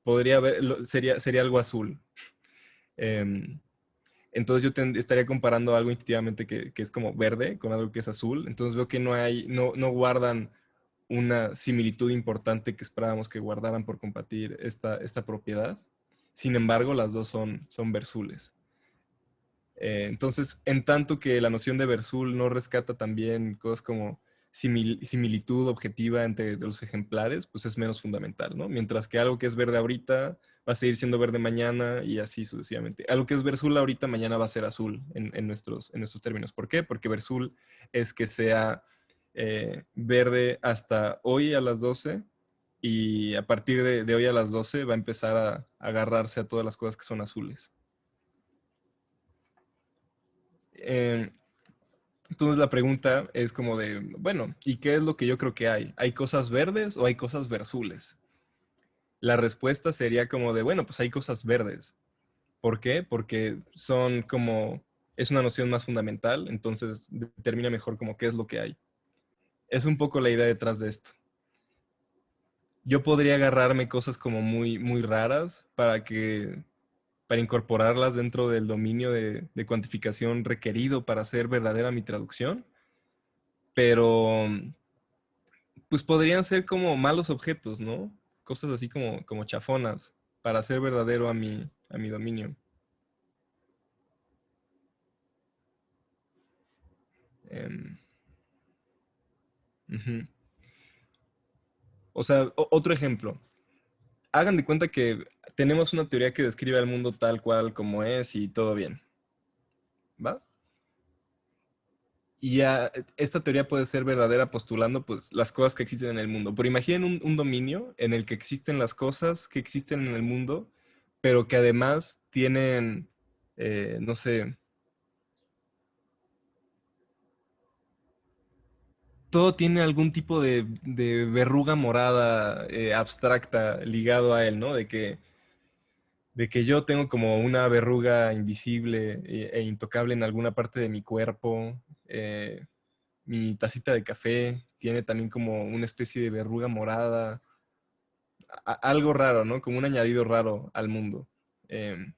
podría haber, sería algo azul. Em, entonces yo estaría comparando algo intuitivamente que es como verde con algo que es azul. Entonces veo que no guardan una similitud importante que esperábamos que guardaran por compartir esta propiedad. Sin embargo, las dos son versules. Entonces, en tanto que la noción de versul no rescata también cosas como similitud objetiva entre los ejemplares, pues es menos fundamental, ¿no? Mientras que algo que es verde ahorita va a seguir siendo verde mañana y así sucesivamente. Algo que es versul ahorita, mañana va a ser azul en nuestros términos. ¿Por qué? Porque versul es que sea verde hasta hoy a las 12 y a partir de hoy a las 12 va a empezar a agarrarse a todas las cosas que son azules. Entonces la pregunta es como de, bueno, ¿y qué es lo que yo creo que hay? ¿Hay cosas verdes o hay cosas verzules? La respuesta sería como de, bueno, pues hay cosas verdes. ¿Por qué? Porque son como, es una noción más fundamental, entonces determina mejor como qué es lo que hay. Es un poco la idea detrás de esto. Yo podría agarrarme cosas como muy, muy raras para incorporarlas dentro del dominio de cuantificación requerido para hacer verdadera mi traducción, pero pues podrían ser como malos objetos, ¿no? Cosas así como chafonas para hacer verdadero a mi dominio. Ujú. O sea, otro ejemplo. Hagan de cuenta que tenemos una teoría que describe al mundo tal cual como es y todo bien. ¿Va? Y ya esta teoría puede ser verdadera postulando pues las cosas que existen en el mundo. Pero imaginen un dominio en el que existen las cosas que existen en el mundo, pero que además tienen, no sé, todo tiene algún tipo de verruga morada abstracta ligado a él, ¿no? De que yo tengo como una verruga invisible e intocable en alguna parte de mi cuerpo. Mi tacita de café tiene también como una especie de verruga morada. Algo raro, ¿no? Como un añadido raro al mundo. Em,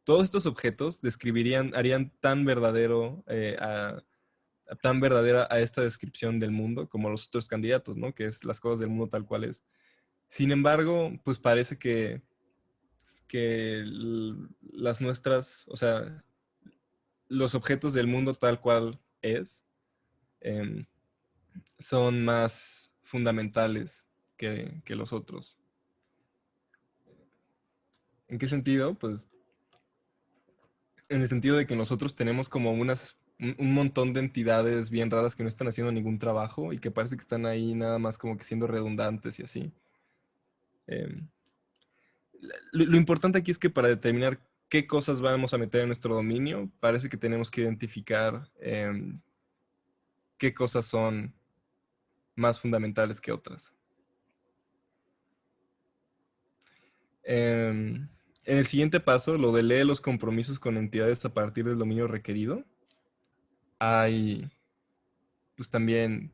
todos estos objetos harían tan verdadero tan verdadera a esta descripción del mundo como los otros candidatos, ¿no? Que es las cosas del mundo tal cual es. Sin embargo, pues parece que las nuestras, o sea, los objetos del mundo tal cual es, em, son más fundamentales que los otros. ¿En qué sentido? Pues en el sentido de que nosotros tenemos como un montón de entidades bien raras que no están haciendo ningún trabajo y que parece que están ahí nada más como que siendo redundantes y así. Em, lo importante aquí es que para determinar qué cosas vamos a meter en nuestro dominio, parece que tenemos que identificar qué cosas son más fundamentales que otras. En el siguiente paso, lo de leer los compromisos con entidades a partir del dominio requerido, hay, pues también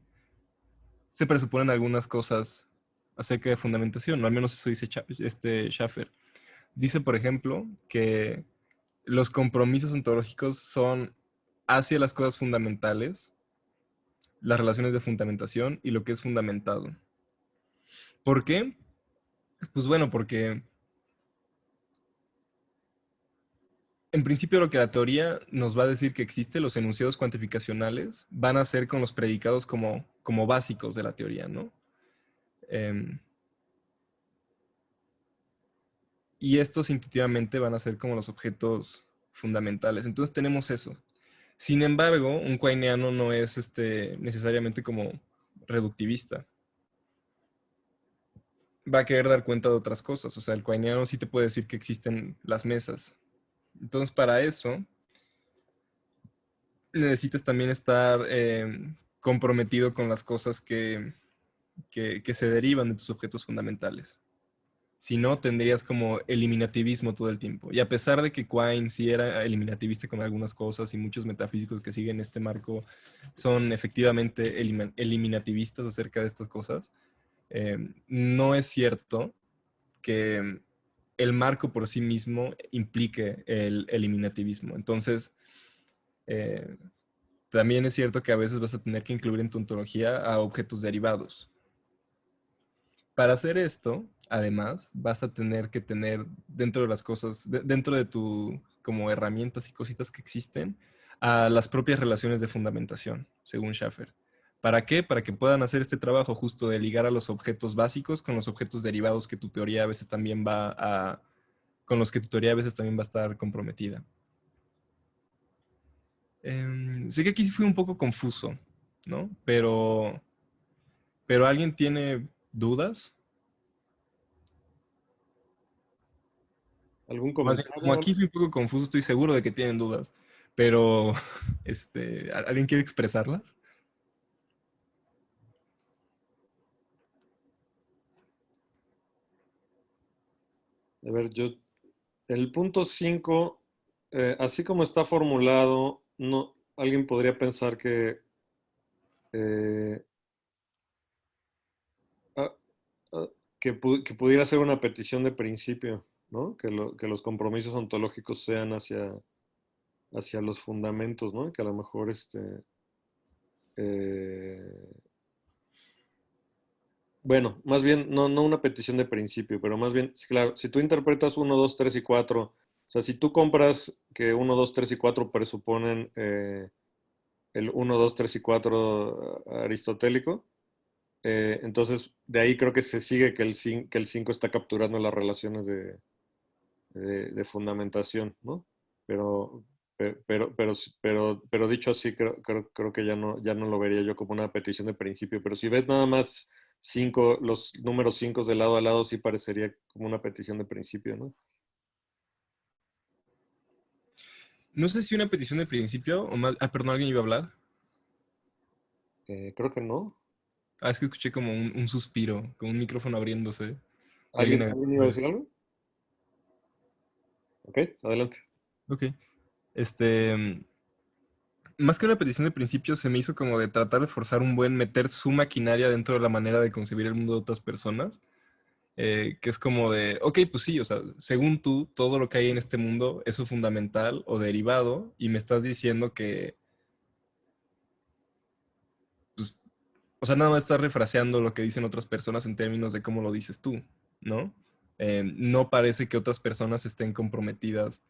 se presuponen algunas cosas acerca de fundamentación, o al menos eso dice Schaffer. Dice, por ejemplo, que los compromisos ontológicos son hacia las cosas fundamentales, las relaciones de fundamentación y lo que es fundamentado. ¿Por qué? Pues bueno, porque en principio lo que la teoría nos va a decir que existe, los enunciados cuantificacionales, van a ser con los predicados como básicos de la teoría, ¿no? Em, y estos intuitivamente van a ser como los objetos fundamentales. Entonces tenemos eso. Sin embargo, un quainiano no es necesariamente como reductivista. Va a querer dar cuenta de otras cosas. O sea, el quainiano sí te puede decir que existen las mesas. Entonces, para eso, necesitas también estar comprometido con las cosas que se derivan de tus objetos fundamentales. Si no, tendrías como eliminativismo todo el tiempo. Y a pesar de que Quine sí era eliminativista con algunas cosas y muchos metafísicos que siguen este marco son efectivamente eliminativistas acerca de estas cosas, no es cierto que el marco por sí mismo implique el eliminativismo. Entonces, eh, también es cierto que a veces vas a tener que incluir en tu ontología a objetos derivados. Para hacer esto, además, vas a tener que tener dentro de las cosas, dentro de tu como herramientas y cositas que existen, a las propias relaciones de fundamentación, según Schaffer. ¿Para qué? Para que puedan hacer este trabajo justo de ligar a los objetos básicos con los objetos derivados que tu teoría a veces también con los que tu teoría a veces también va a estar comprometida. Sé que aquí fui un poco confuso. ¿no? Pero ¿alguien tiene dudas? ¿Algún Más bien, como comentario? aquí fui un poco confuso, estoy seguro de que tienen dudas, pero ¿alguien quiere expresarlas? A ver, el punto 5, así como está formulado, no, alguien podría pensar eh, ah, ah, que pudiera ser una petición de principio, ¿no? Que los compromisos ontológicos sean hacia los fundamentos, ¿no? Que a lo mejor eh, bueno, más bien, no una petición de principio, pero más bien, sí, claro, si tú interpretas uno, 2, 3 y 4, o sea, si tú compras que uno, 2, 3 y 4 presuponen el uno, 2, 3 y 4 aristotélico, entonces de ahí creo que se sigue que el 5 está capturando las relaciones de fundamentación, ¿no? Pero, pero dicho así, creo que ya no lo vería yo como una petición de principio. Pero si ves nada más los números 5 de lado a lado, sí parecería como una petición de principio, ¿no? No sé si una petición de principio o más... Ah, perdón, ¿alguien iba a hablar? Creo que no. Ah, es que escuché como un suspiro, como un micrófono abriéndose. Y alguien... ¿Alguien iba a decir algo? Ok, adelante. Ok. Este... Más que una petición de principio, se me hizo como de tratar de forzar un buen meter su maquinaria dentro de la manera de concebir el mundo de otras personas. Que es como de, ok, pues sí, o sea, según tú, todo lo que hay en este mundo es su fundamental o derivado, y me estás diciendo que, pues, o sea, nada más estás refraseando lo que dicen otras personas en términos de cómo lo dices tú, ¿no? No parece que otras personas estén comprometidas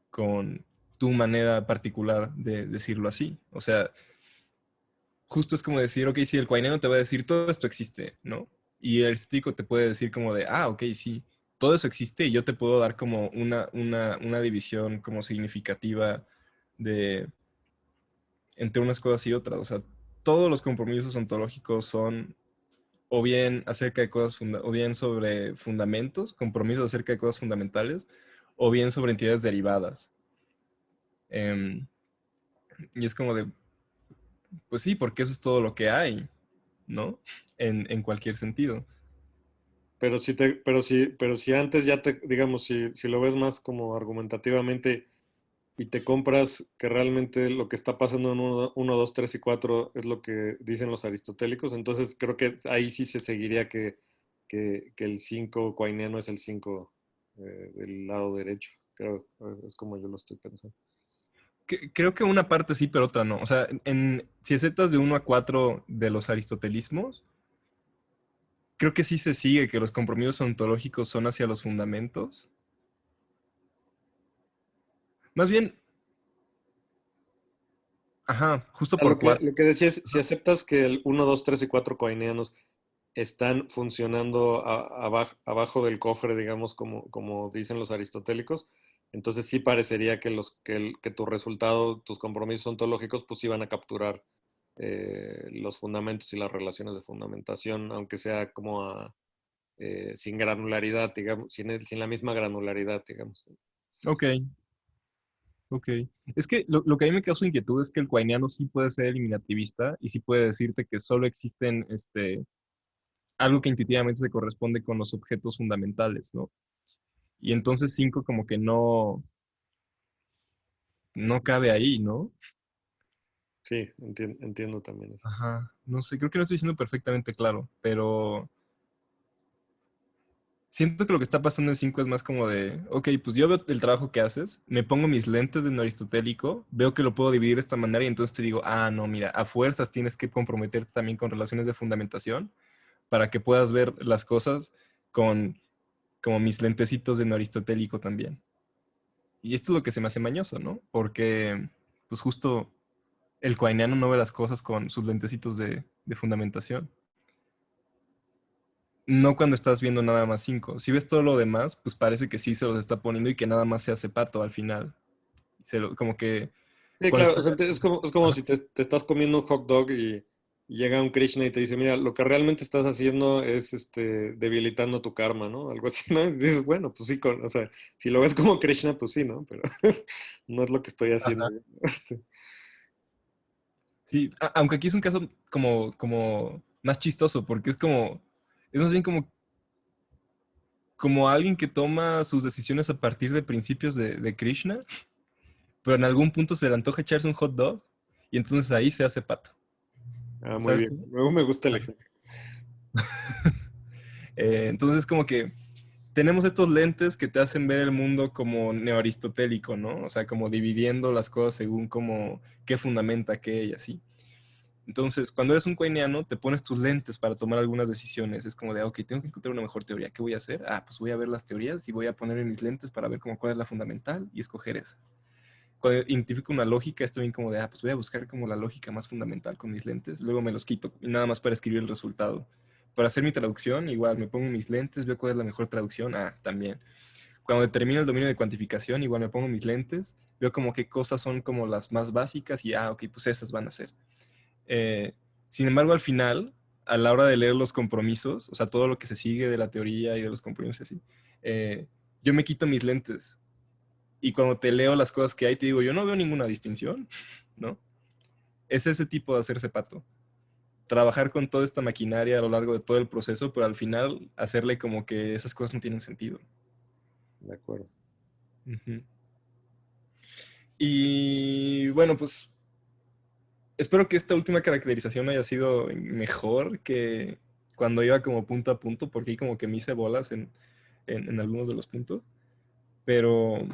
con tu manera particular de decirlo así. O sea, justo es como decir, ok, sí, el cuaineno te va a decir todo esto existe, ¿no? Y el estético te puede decir como de, ah, ok, sí, todo eso existe y yo te puedo dar como una división como significativa de entre unas cosas y otras. O sea, todos los compromisos ontológicos son o bien acerca de cosas, o bien sobre fundamentos, compromisos acerca de cosas fundamentales, o bien sobre entidades derivadas. Em, y es como de, pues sí, porque eso es todo lo que hay, ¿no? En cualquier sentido. Pero si antes ya digamos, si lo ves más como argumentativamente y te compras que realmente lo que está pasando en uno 2 3 y 4 es lo que dicen los aristotélicos, entonces creo que ahí sí se seguiría que el 5 coiniano es el 5 del lado derecho. Creo, es como yo lo estoy pensando. Creo que una parte sí, pero otra no. O sea, si aceptas de uno a 4 de los aristotelismos, creo que sí se sigue que los compromisos ontológicos son hacia los fundamentos. Más bien, ajá, justo por Lo 4. que decía es, si aceptas que el uno 2 3 y 4 coinianos están funcionando abajo del cofre, digamos, como dicen los aristotélicos, entonces sí parecería que tu resultado, tus compromisos ontológicos, pues iban a capturar los fundamentos y las relaciones de fundamentación, aunque sea sin granularidad, digamos, sin la misma granularidad, digamos. Ok, ok. Es que lo que a mí me causa inquietud es que el cuainiano sí puede ser eliminativista y sí puede decirte que solo existen algo que intuitivamente se corresponde con los objetos fundamentales, ¿no? Y entonces 5 como que no cabe ahí, ¿no? Sí, entiendo también eso. Ajá, no sé, creo que no estoy siendo perfectamente claro, pero siento que lo que está pasando en 5 es más como de, ok, pues yo veo el trabajo que haces, me pongo mis lentes de no aristotélico, veo que lo puedo dividir de esta manera y entonces te digo, ah, no, mira, a fuerzas tienes que comprometerte también con relaciones de fundamentación para que puedas ver las cosas con como mis lentecitos de no aristotélico también. Y esto es lo que se me hace mañoso, ¿no? Porque, pues justo el coiniano no ve las cosas con sus lentecitos de fundamentación. No cuando estás viendo nada más 5. Si ves todo lo demás, pues parece que sí se los está poniendo y que nada más se hace pato al final. Como que Sí, cuando claro, o estás... sea, es como Ajá. si te estás comiendo un hot dog llega un Krishna y te dice, mira, lo que realmente estás haciendo es debilitando tu karma, ¿no? Algo así, ¿no? Y dices, bueno, pues sí, o sea, si lo ves como Krishna, pues sí, ¿no? Pero no es lo que estoy haciendo. Ajá. Yo. Sí, aunque aquí es un caso como más chistoso, porque es más bien como alguien que toma sus decisiones a partir de principios de Krishna, pero en algún punto se le antoja echarse un hot dog y entonces ahí se hace pato. Ah, muy ¿Sabes bien. cómo? Luego me gusta el Ajá. ejemplo. Entonces como que tenemos estos lentes que te hacen ver el mundo como neoaristotélico, ¿no? O sea, como dividiendo las cosas según como qué fundamenta qué y así. Entonces, cuando eres un coiniano, te pones tus lentes para tomar algunas decisiones. Es como de, ok, tengo que encontrar una mejor teoría. ¿Qué voy a hacer? Ah, pues voy a ver las teorías y voy a poner mis lentes para ver como cuál es la fundamental y escoger esa. Cuando identifico una lógica, es también como de, pues voy a buscar como la lógica más fundamental con mis lentes. Luego me los quito y nada más para escribir el resultado. Para hacer mi traducción, igual me pongo mis lentes, veo cuál es la mejor traducción. Ah, también. Cuando determino el dominio de cuantificación, igual me pongo mis lentes, veo como qué cosas son como las más básicas y, ok, pues esas van a ser. Eh, Sin embargo, al final, a la hora de leer los compromisos, o sea, todo lo que se sigue de la teoría y de los compromisos así, eh, yo me quito mis lentes. Y cuando te leo las cosas que hay, te digo, yo no veo ninguna distinción, ¿no? Es ese tipo de hacerse pato. Trabajar con toda esta maquinaria a lo largo de todo el proceso, pero al final hacerle como que esas cosas no tienen sentido. De acuerdo. Ujú. Y bueno, pues espero que esta última caracterización haya sido mejor que cuando iba como punto a punto, porque ahí como que me hice bolas en algunos de los puntos. Pero,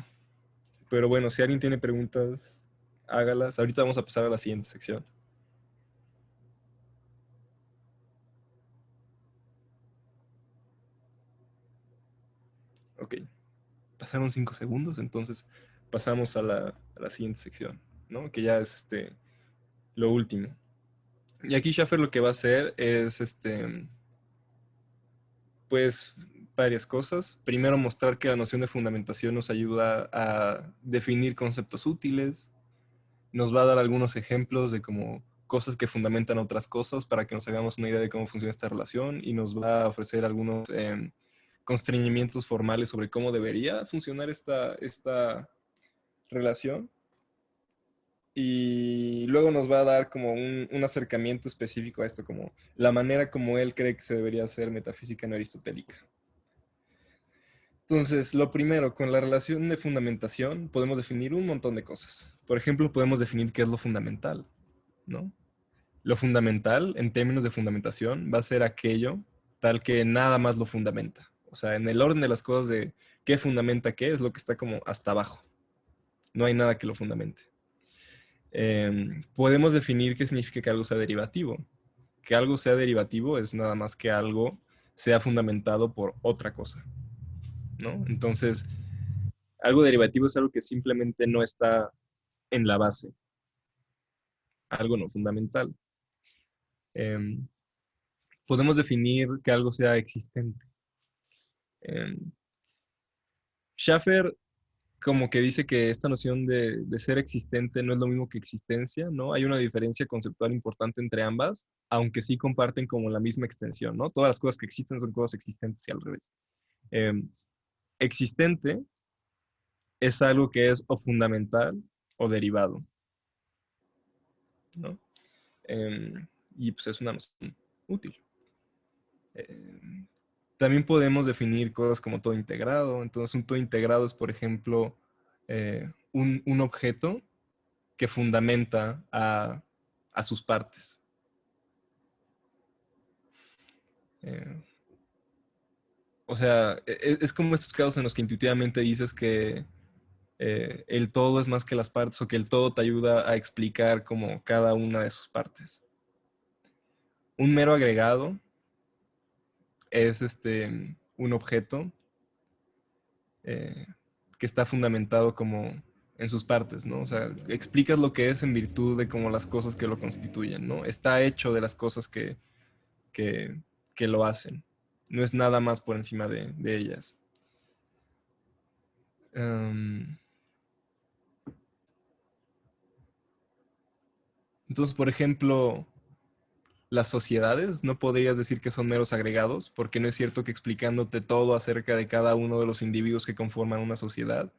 pero bueno, si alguien tiene preguntas, hágalas. Ahorita vamos a pasar a la siguiente sección. Ok, pasaron 5 segundos, entonces pasamos a la siguiente sección, ¿no? Que ya es lo último. Y aquí Schaffer lo que va a hacer es pues varias cosas. Primero, mostrar que la noción de fundamentación nos ayuda a definir conceptos útiles. Nos va a dar algunos ejemplos de como cosas que fundamentan otras cosas para que nos hagamos una idea de cómo funciona esta relación y nos va a ofrecer algunos constreñimientos formales sobre cómo debería funcionar esta relación. Y luego nos va a dar como un acercamiento específico a esto, como la manera como él cree que se debería hacer metafísica no aristotélica. Entonces, lo primero, con la relación de fundamentación podemos definir un montón de cosas. Por ejemplo, podemos definir qué es lo fundamental, ¿no? Lo fundamental, en términos de fundamentación, va a ser aquello tal que nada más lo fundamenta. O sea, en el orden de las cosas de qué fundamenta qué es lo que está como hasta abajo. No hay nada que lo fundamente. Podemos definir qué significa que algo sea derivativo. Que algo sea derivativo es nada más que algo sea fundamentado por otra cosa, ¿no? Entonces, algo derivativo es algo que simplemente no está en la base, algo no fundamental. Em, Podemos definir que algo sea existente. Em, Schaffer como que dice que esta noción de ser existente no es lo mismo que existencia, ¿no? Hay una diferencia conceptual importante entre ambas, aunque sí comparten como la misma extensión, ¿no? Todas las cosas que existen son cosas existentes y al revés. Em, Existente es algo que es o fundamental o derivado, ¿no? Y pues es una noción útil. Em, También podemos definir cosas como todo integrado. Entonces, un todo integrado es, por ejemplo, un objeto que fundamenta a sus partes. Eh, o sea, es como estos casos en los que intuitivamente dices que el todo es más que las partes o que el todo te ayuda a explicar como cada una de sus partes. Un mero agregado es un objeto eh, que está fundamentado como en sus partes, ¿no? O sea, explicas lo que es en virtud de como las cosas que lo constituyen, ¿no? Está hecho de las cosas que, que lo hacen. No es nada más por encima de ellas. Um, entonces, por ejemplo, las sociedades no podrías decir que son meros agregados, porque no es cierto que explicándote todo acerca de cada uno de los individuos que conforman una sociedad,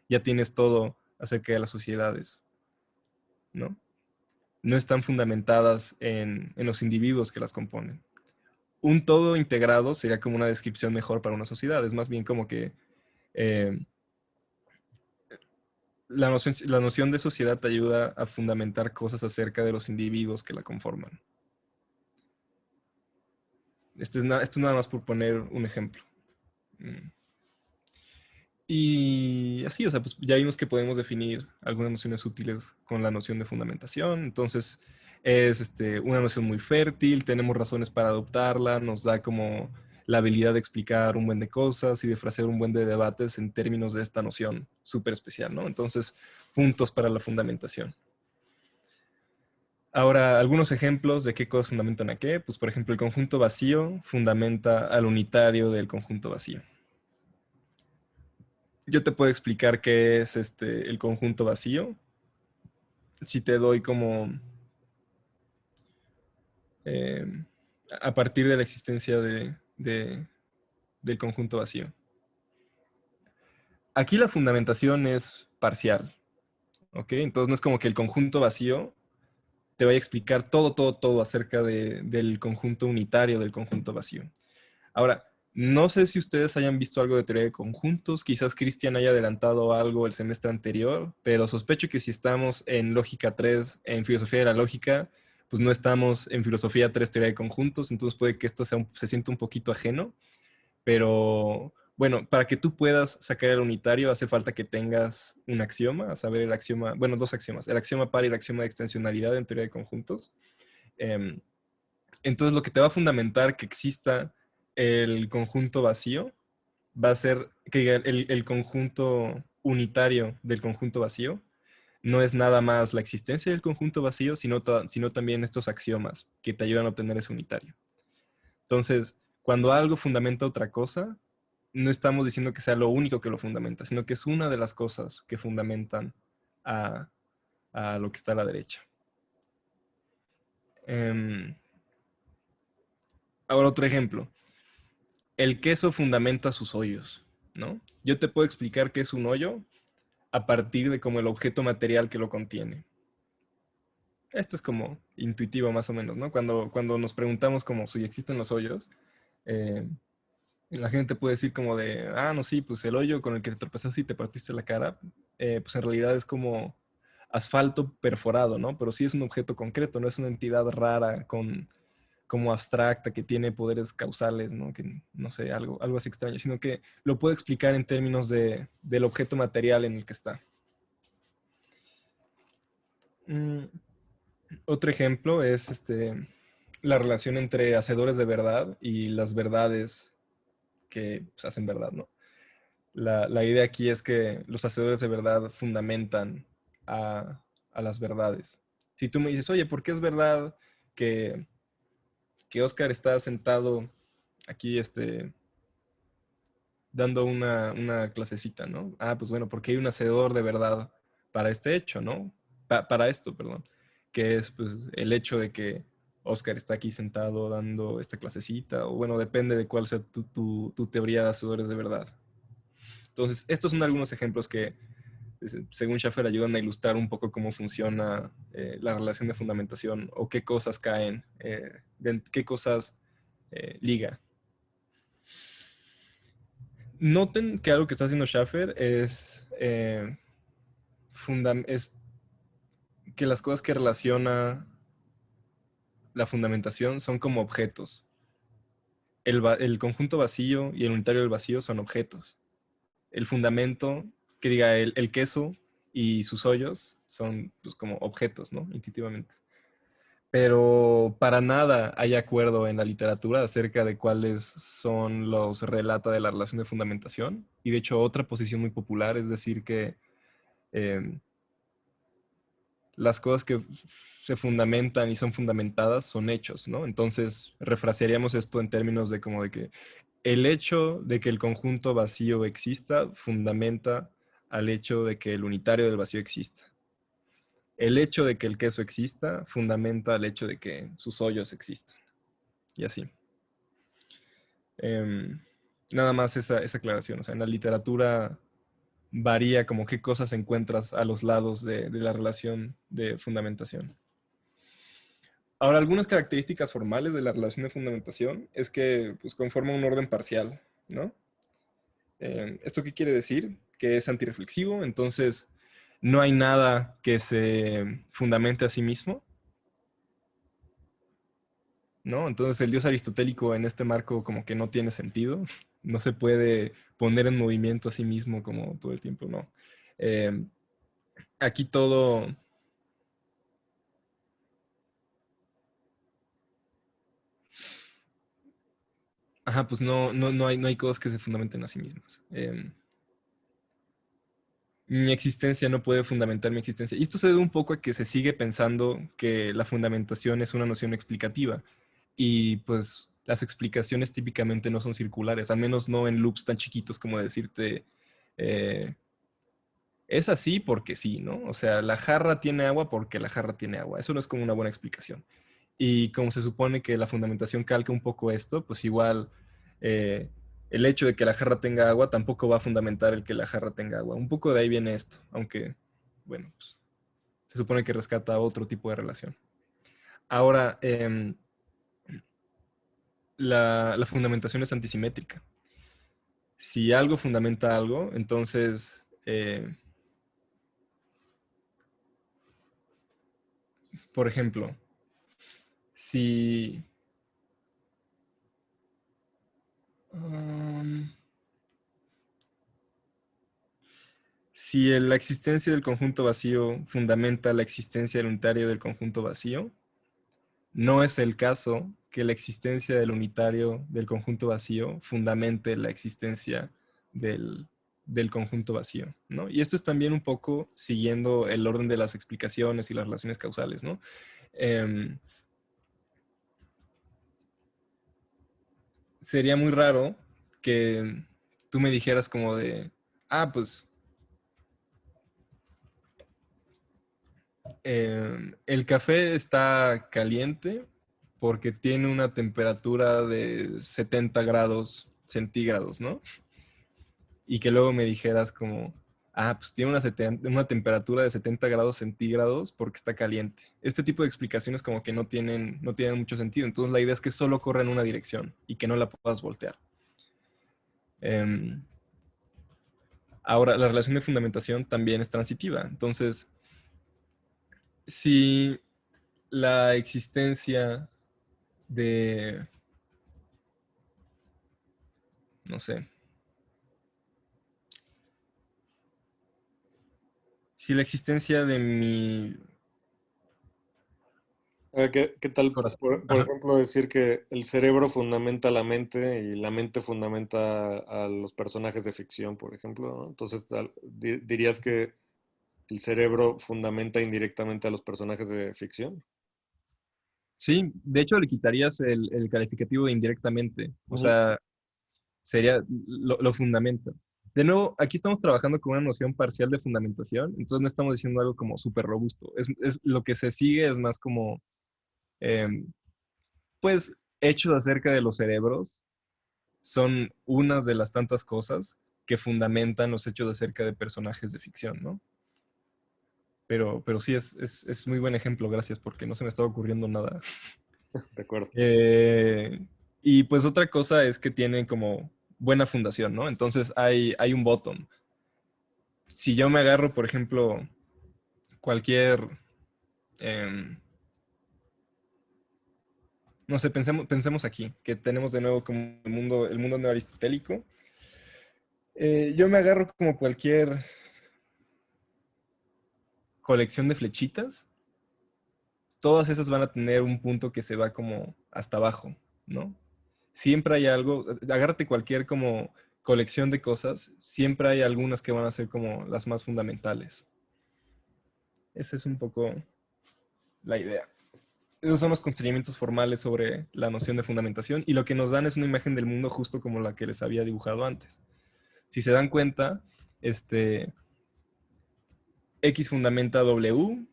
ya tienes todo acerca de las sociedades, ¿no? No están fundamentadas en los individuos que las componen. Un todo integrado sería como una descripción mejor para una sociedad. Es más bien como que eh, la noción de sociedad te ayuda a fundamentar cosas acerca de los individuos que la conforman. Esto nada más por poner un ejemplo. Y así, o sea, pues ya vimos que podemos definir algunas nociones útiles con la noción de fundamentación. Entonces, es una noción muy fértil, tenemos razones para adoptarla, nos da como la habilidad de explicar un buen de cosas y de ofrecer un buen de debates en términos de esta noción súper especial, ¿no? Entonces, puntos para la fundamentación. Ahora, algunos ejemplos de qué cosas fundamentan a qué. Pues, por ejemplo, el conjunto vacío fundamenta al unitario del conjunto vacío. Yo te puedo explicar qué es el conjunto vacío. Si te doy como eh, a partir de la existencia del conjunto vacío. Aquí la fundamentación es parcial, ¿ok? Entonces no es como que el conjunto vacío te vaya a explicar todo acerca del conjunto unitario del conjunto vacío. Ahora, no sé si ustedes hayan visto algo de teoría de conjuntos, quizás Cristian haya adelantado algo el semestre anterior, pero sospecho que si estamos en lógica 3, en filosofía de la lógica, pues no estamos en filosofía 3, teoría de conjuntos, entonces puede que esto se sienta un poquito ajeno, pero bueno, para que tú puedas sacar el unitario hace falta que tengas un axioma, a saber el axioma, bueno, dos axiomas, el axioma par y el axioma de extensionalidad en teoría de conjuntos. Entonces lo que te va a fundamentar que exista el conjunto vacío va a ser que el conjunto unitario del conjunto vacío no es nada más la existencia del conjunto vacío, sino también estos axiomas que te ayudan a obtener ese unitario. Entonces, cuando algo fundamenta otra cosa, no estamos diciendo que sea lo único que lo fundamenta, sino que es una de las cosas que fundamentan a, a lo que está a la derecha. Ahora otro ejemplo. El queso fundamenta sus hoyos, ¿no? Yo te puedo explicar qué es un hoyo a partir de como el objeto material que lo contiene. Esto es como intuitivo más o menos, ¿no? Cuando nos preguntamos como si existen los hoyos, la gente puede decir como de, no, sí, pues el hoyo con el que te tropezaste y te partiste la cara, pues en realidad es como asfalto perforado, ¿no? Pero sí es un objeto concreto, no es una entidad rara como abstracta que tiene poderes causales, ¿no? Que no sé, algo así extraño, sino que lo puedo explicar en términos del objeto material en el que está. Otro ejemplo es la relación entre hacedores de verdad y las verdades que pues, hacen verdad, ¿no? La idea aquí es que los hacedores de verdad fundamentan a las verdades. Si tú me dices, oye, ¿por qué es verdad que Oscar está sentado aquí dando una clasecita, ¿no? Pues bueno, porque hay un hacedor de verdad para este hecho, ¿no? Para esto, perdón. Que es pues el hecho de que Oscar está aquí sentado dando esta clasecita, o bueno, depende de cuál sea tu teoría de hacedores de verdad. Entonces, estos son algunos ejemplos que, según Schaffer, ayudan a ilustrar un poco cómo funciona la relación de fundamentación o qué cosas caen, qué cosas liga. Noten que algo que está haciendo Schaffer es que las cosas que relaciona la fundamentación son como objetos. El conjunto vacío y el unitario del vacío son objetos. El fundamento, que diga el queso y sus hoyos, son pues, como objetos, ¿no? Intuitivamente. Pero para nada hay acuerdo en la literatura acerca de cuáles son los relata de la relación de fundamentación. Y de hecho, otra posición muy popular es decir que las cosas que se fundamentan y son fundamentadas son hechos, ¿no? Entonces, refrasearíamos esto en términos de como de que el hecho de que el conjunto vacío exista fundamenta al hecho de que el unitario del vacío exista. el hecho de que el queso exista fundamenta el hecho de que sus hoyos existan. Y así. Nada más esa aclaración. O sea, en la literatura varía como qué cosas encuentras a los lados de la relación de fundamentación. Ahora, algunas características formales de la relación de fundamentación es que pues, conforma un orden parcial, ¿no? ¿Esto qué quiere decir? Que es antirreflexivo, entonces no hay nada que se fundamente a sí mismo, ¿no? Entonces el dios aristotélico en este marco como que no tiene sentido, no se puede poner en movimiento a sí mismo como todo el tiempo, ¿no? Eh, aquí todo... Ajá, pues no hay cosas que se fundamenten a sí mismas. Mi existencia no puede fundamentar mi existencia. Y esto se debe un poco a que se sigue pensando que la fundamentación es una noción explicativa. Y pues las explicaciones típicamente no son circulares, al menos no en loops tan chiquitos como decirte, eh, es así porque sí, ¿no? O sea, la jarra tiene agua porque la jarra tiene agua. Eso no es como una buena explicación. Y como se supone que la fundamentación calca un poco esto, pues igual eh, el hecho de que la jarra tenga agua tampoco va a fundamentar el que la jarra tenga agua. Un poco de ahí viene esto, aunque, bueno, pues, se supone que rescata otro tipo de relación. Ahora, la fundamentación es antisimétrica. Si algo fundamenta algo, entonces, por ejemplo, si... um, si la existencia del conjunto vacío fundamenta la existencia del unitario del conjunto vacío, no es el caso que la existencia del unitario del conjunto vacío fundamente la existencia del conjunto vacío, ¿no? Y esto es también un poco siguiendo el orden de las explicaciones y las relaciones causales, ¿no? Sería muy raro que tú me dijeras como de, pues el café está caliente porque tiene una temperatura de 70 grados centígrados, ¿no? Y que luego me dijeras como, pues tiene una temperatura de 70 grados centígrados porque está caliente. Este tipo de explicaciones como que no tienen mucho sentido. Entonces la idea es que solo corra en una dirección y que no la puedas voltear. Em, Ahora, la relación de fundamentación también es transitiva. Entonces, si la existencia de, no sé, si la existencia de mi ¿Qué tal, corazón, por ejemplo, decir que el cerebro fundamenta la mente y la mente fundamenta a los personajes de ficción, por ejemplo, ¿no? Entonces, dirías que el cerebro fundamenta indirectamente a los personajes de ficción. sí, de hecho le quitarías el calificativo de indirectamente, o Ujú. sea, sería lo fundamenta. De nuevo, aquí estamos trabajando con una noción parcial de fundamentación, entonces no estamos diciendo algo como súper robusto. Lo que se sigue es más como, em, pues, hechos acerca de los cerebros son unas de las tantas cosas que fundamentan los hechos acerca de personajes de ficción, ¿no? Pero sí, es muy buen ejemplo, gracias, porque no se me estaba ocurriendo nada. De acuerdo. Y pues otra cosa es que tiene como buena fundación, ¿no? Entonces hay un bottom. Si yo me agarro, por ejemplo, cualquier, em, no sé, pensemos aquí, que tenemos de nuevo como el mundo neoaristotélico. Yo me agarro como cualquier colección de flechitas, todas esas van a tener un punto que se va como hasta abajo, ¿no? Siempre hay algo, agárrate cualquier como colección de cosas, siempre hay algunas que van a ser como las más fundamentales. Esa es un poco la idea. Esos son los constreñimientos formales sobre la noción de fundamentación y lo que nos dan es una imagen del mundo justo como la que les había dibujado antes. Si se dan cuenta, X fundamenta W,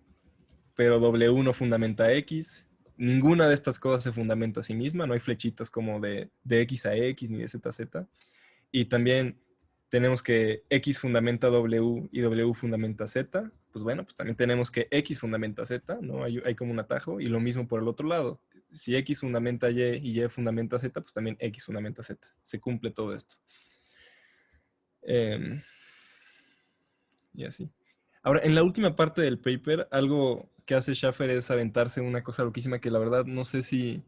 pero W no fundamenta X. Ninguna de estas cosas se fundamenta a sí misma, no hay flechitas como de X a X ni de Z a Z. Y también tenemos que X fundamenta W y W fundamenta Z. Pues bueno, pues también tenemos que X fundamenta Z, ¿no? Hay como un atajo. Y lo mismo por el otro lado. Si X fundamenta Y y Y fundamenta Z, pues también X fundamenta Z. Se cumple todo esto. Y así. Ahora, en la última parte del paper, algo que hace Schaffer es aventarse una cosa loquísima que la verdad no sé si...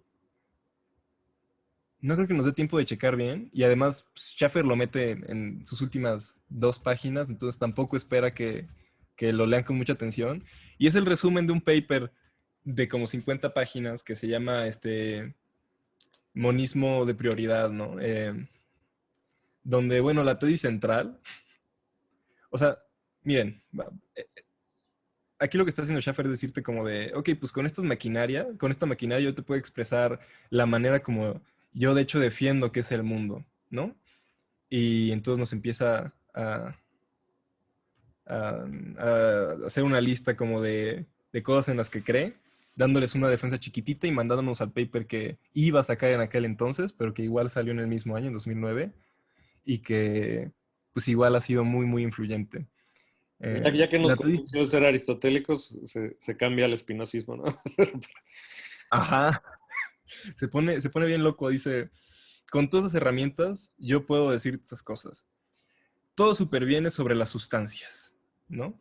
No creo que nos dé tiempo de checar bien. Y además, pues, Schaffer lo mete en sus últimas 2 páginas, entonces tampoco espera que lo lean con mucha atención. Y es el resumen de un paper de como 50 páginas que se llama monismo de prioridad, ¿no? Donde, bueno, la tesis central... O sea, miren, aquí lo que está haciendo Schaffer es decirte como de, ok, pues con esta maquinaria yo te puedo expresar la manera como yo de hecho defiendo que es el mundo, ¿no? Y entonces nos empieza a hacer una lista como de cosas en las que cree, dándoles una defensa chiquitita y mandándonos al paper que iba a sacar en aquel entonces, pero que igual salió en el mismo año, en 2009, y que pues igual ha sido muy, muy influyente. Ya que nos La tesis... convenció de ser aristotélicos, se cambia al espinosismo, ¿no? Ajá. Se pone bien loco, dice, con todas las herramientas yo puedo decir estas cosas. Todo superviene sobre las sustancias, ¿no?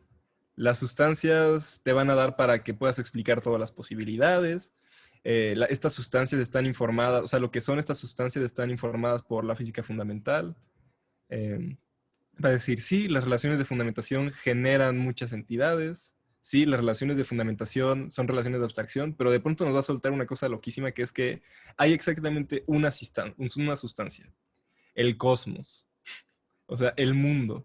Las sustancias te van a dar para que puedas explicar todas las posibilidades. Estas sustancias están informadas, o sea, lo que son estas sustancias están informadas por la física fundamental. Va a decir, sí, las relaciones de fundamentación generan muchas entidades. Sí, las relaciones de fundamentación son relaciones de abstracción, pero de pronto nos va a soltar una cosa loquísima que es que hay exactamente una sustancia, el cosmos, o sea, el mundo.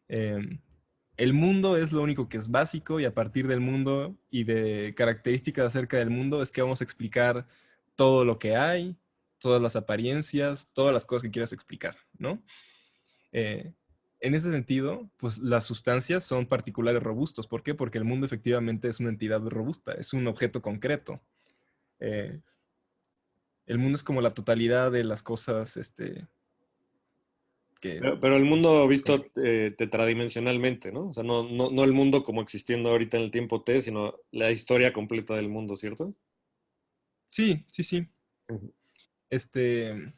El mundo es lo único que es básico y a partir del mundo y de características acerca del mundo es que vamos a explicar todo lo que hay, todas las apariencias, todas las cosas que quieras explicar, ¿no? Eh, en ese sentido, pues las sustancias son particulares robustos. ¿Por qué? Porque el mundo efectivamente es una entidad robusta, es un objeto concreto. Eh, el mundo es como la totalidad de las cosas que... Pero el mundo visto tetradimensionalmente, ¿no? O sea, no el mundo como existiendo ahorita en el tiempo T, sino la historia completa del mundo, ¿cierto? Sí, sí, sí. Ujú. Este...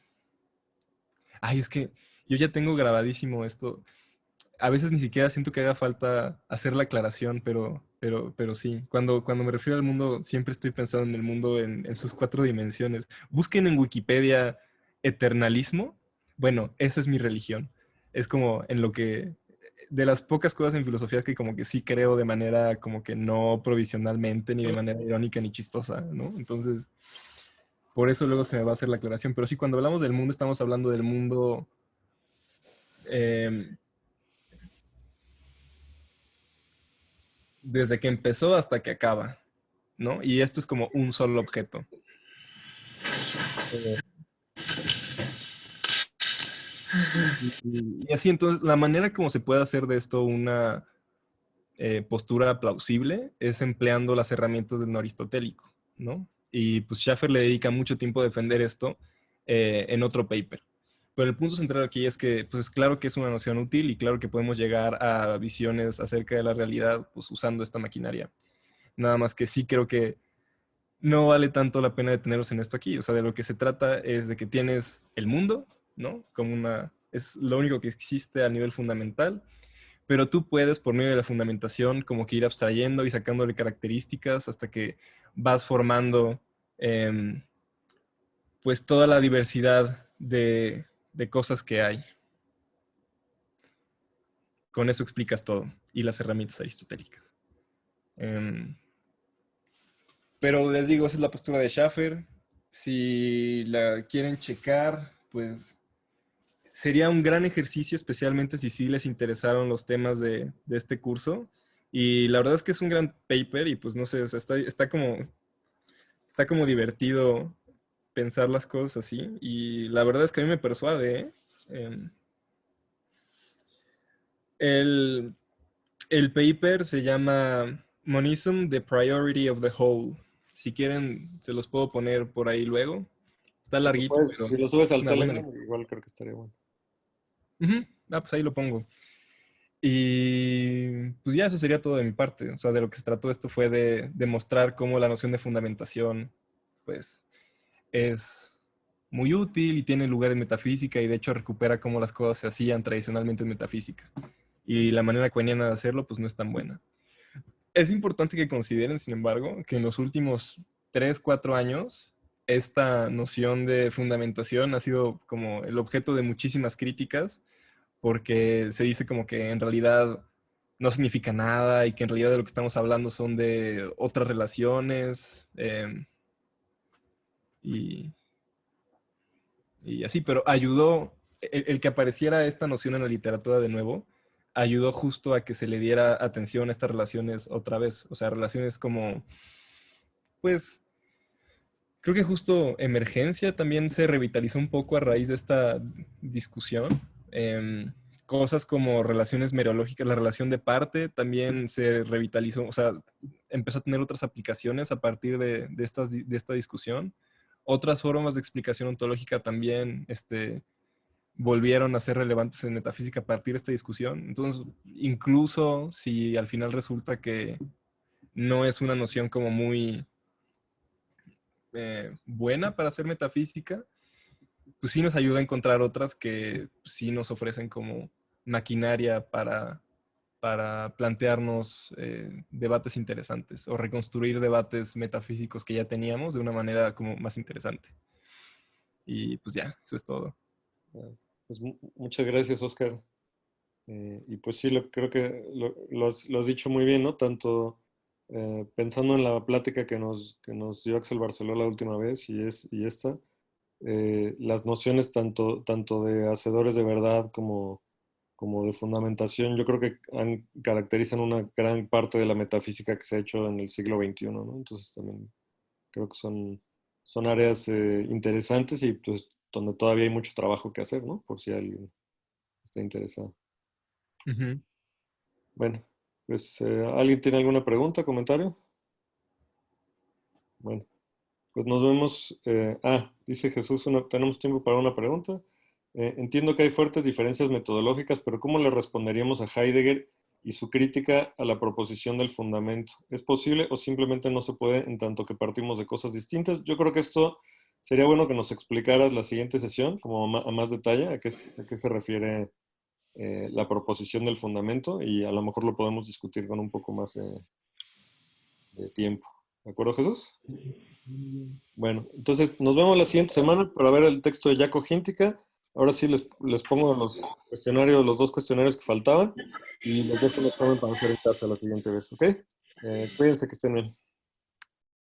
Ay, es que yo ya tengo grabadísimo esto. A veces ni siquiera siento que haga falta hacer la aclaración, pero sí. Cuando me refiero al mundo, siempre estoy pensando en el mundo en sus 4 dimensiones. Busquen en Wikipedia eternalismo. Bueno, esa es mi religión. Es como en lo que, de las pocas cosas en filosofía que como que sí creo de manera como que no provisionalmente, ni de manera irónica, ni chistosa, ¿no? Entonces, por eso luego se me va a hacer la aclaración. Pero sí, cuando hablamos del mundo, estamos hablando del mundo... em, desde que empezó hasta que acaba, ¿no? Y esto es como un solo objeto. Eh, y así, entonces, la manera como se puede hacer de esto una postura plausible es empleando las herramientas del no aristotélico, ¿no? Y pues Schaffer le dedica mucho tiempo a defender esto en otro paper. Pero el punto central aquí es que, pues claro que es una noción útil y claro que podemos llegar a visiones acerca de la realidad pues, usando esta maquinaria. Nada más que sí creo que no vale tanto la pena detenernos en esto aquí. O sea, de lo que se trata es de que tienes el mundo, ¿no? Como es lo único que existe a nivel fundamental, pero tú puedes, por medio de la fundamentación, como que ir abstrayendo y sacándole características hasta que vas formando, em, pues, toda la diversidad de cosas que hay. Con eso explicas todo y las herramientas aristotélicas. Em, Pero les digo, esa es la postura de Schaffer. Si la quieren checar, pues sería un gran ejercicio, especialmente si sí les interesaron los temas de este curso. Y la verdad es que es un gran paper y pues no sé, o sea, está como divertido pensar las cosas así. Y la verdad es que a mí me persuade, ¿eh? Em, el, el paper se llama Monism, the priority of the whole. Si quieren, se los puedo poner por ahí luego. Está larguito, pero Si lo subes al una buena Telegram, lectura. igual creo que estaría bueno. Ujú. Pues ahí lo pongo. Y pues ya eso sería todo de mi parte. O sea, de lo que se trató esto fue de demostrar cómo la noción de fundamentación, pues, es muy útil y tiene lugar en metafísica y de hecho recupera cómo las cosas se hacían tradicionalmente en metafísica. Y la manera coeniana de hacerlo, pues, no es tan buena. Es importante que consideren, sin embargo, que en los últimos 3, 4 años, esta noción de fundamentación ha sido como el objeto de muchísimas críticas porque se dice como que en realidad no significa nada y que en realidad de lo que estamos hablando son de otras relaciones y, y así, pero ayudó, el que apareciera esta noción en la literatura de nuevo, ayudó justo a que se le diera atención a estas relaciones otra vez, o sea, relaciones como, pues, creo que justo emergencia también se revitalizó un poco a raíz de esta discusión. Cosas como relaciones mereológicas, la relación de parte también se revitalizó, o sea, empezó a tener otras aplicaciones a partir de esta discusión. Otras formas de explicación ontológica también volvieron a ser relevantes en metafísica a partir de esta discusión. Entonces, incluso si al final resulta que no es una noción como muy buena para hacer metafísica, pues sí nos ayuda a encontrar otras que sí nos ofrecen como maquinaria para plantearnos debates interesantes o reconstruir debates metafísicos que ya teníamos de una manera como más interesante. Y pues ya, eso es todo. Pues muchas gracias, Oscar. Y pues sí, creo que lo has dicho muy bien, ¿no? Tanto pensando en la plática que nos dio Axel Barceló la última vez y esta, las nociones tanto de hacedores de verdad como de fundamentación, yo creo que caracterizan una gran parte de la metafísica que se ha hecho en el siglo XXI, ¿no? Entonces también creo que son áreas interesantes y pues donde todavía hay mucho trabajo que hacer, ¿no? Por si alguien está interesado. Ujú. Bueno, pues ¿alguien tiene alguna pregunta, comentario? Bueno, pues nos vemos. Dice Jesús, tenemos tiempo para una pregunta. Entiendo que hay fuertes diferencias metodológicas, pero ¿cómo le responderíamos a Heidegger y su crítica a la proposición del fundamento? ¿Es posible o simplemente no se puede en tanto que partimos de cosas distintas? Yo creo que esto sería bueno que nos explicaras la siguiente sesión, como a más detalle, a qué se refiere la proposición del fundamento y a lo mejor lo podemos discutir con un poco más de tiempo. ¿De acuerdo, Jesús? Bueno, entonces nos vemos la siguiente semana para ver el texto de Jaco Hintica. Ahora sí les pongo los dos cuestionarios que faltaban y les dejo el examen para hacer en casa la siguiente vez, ¿ok? Cuídense, que estén bien.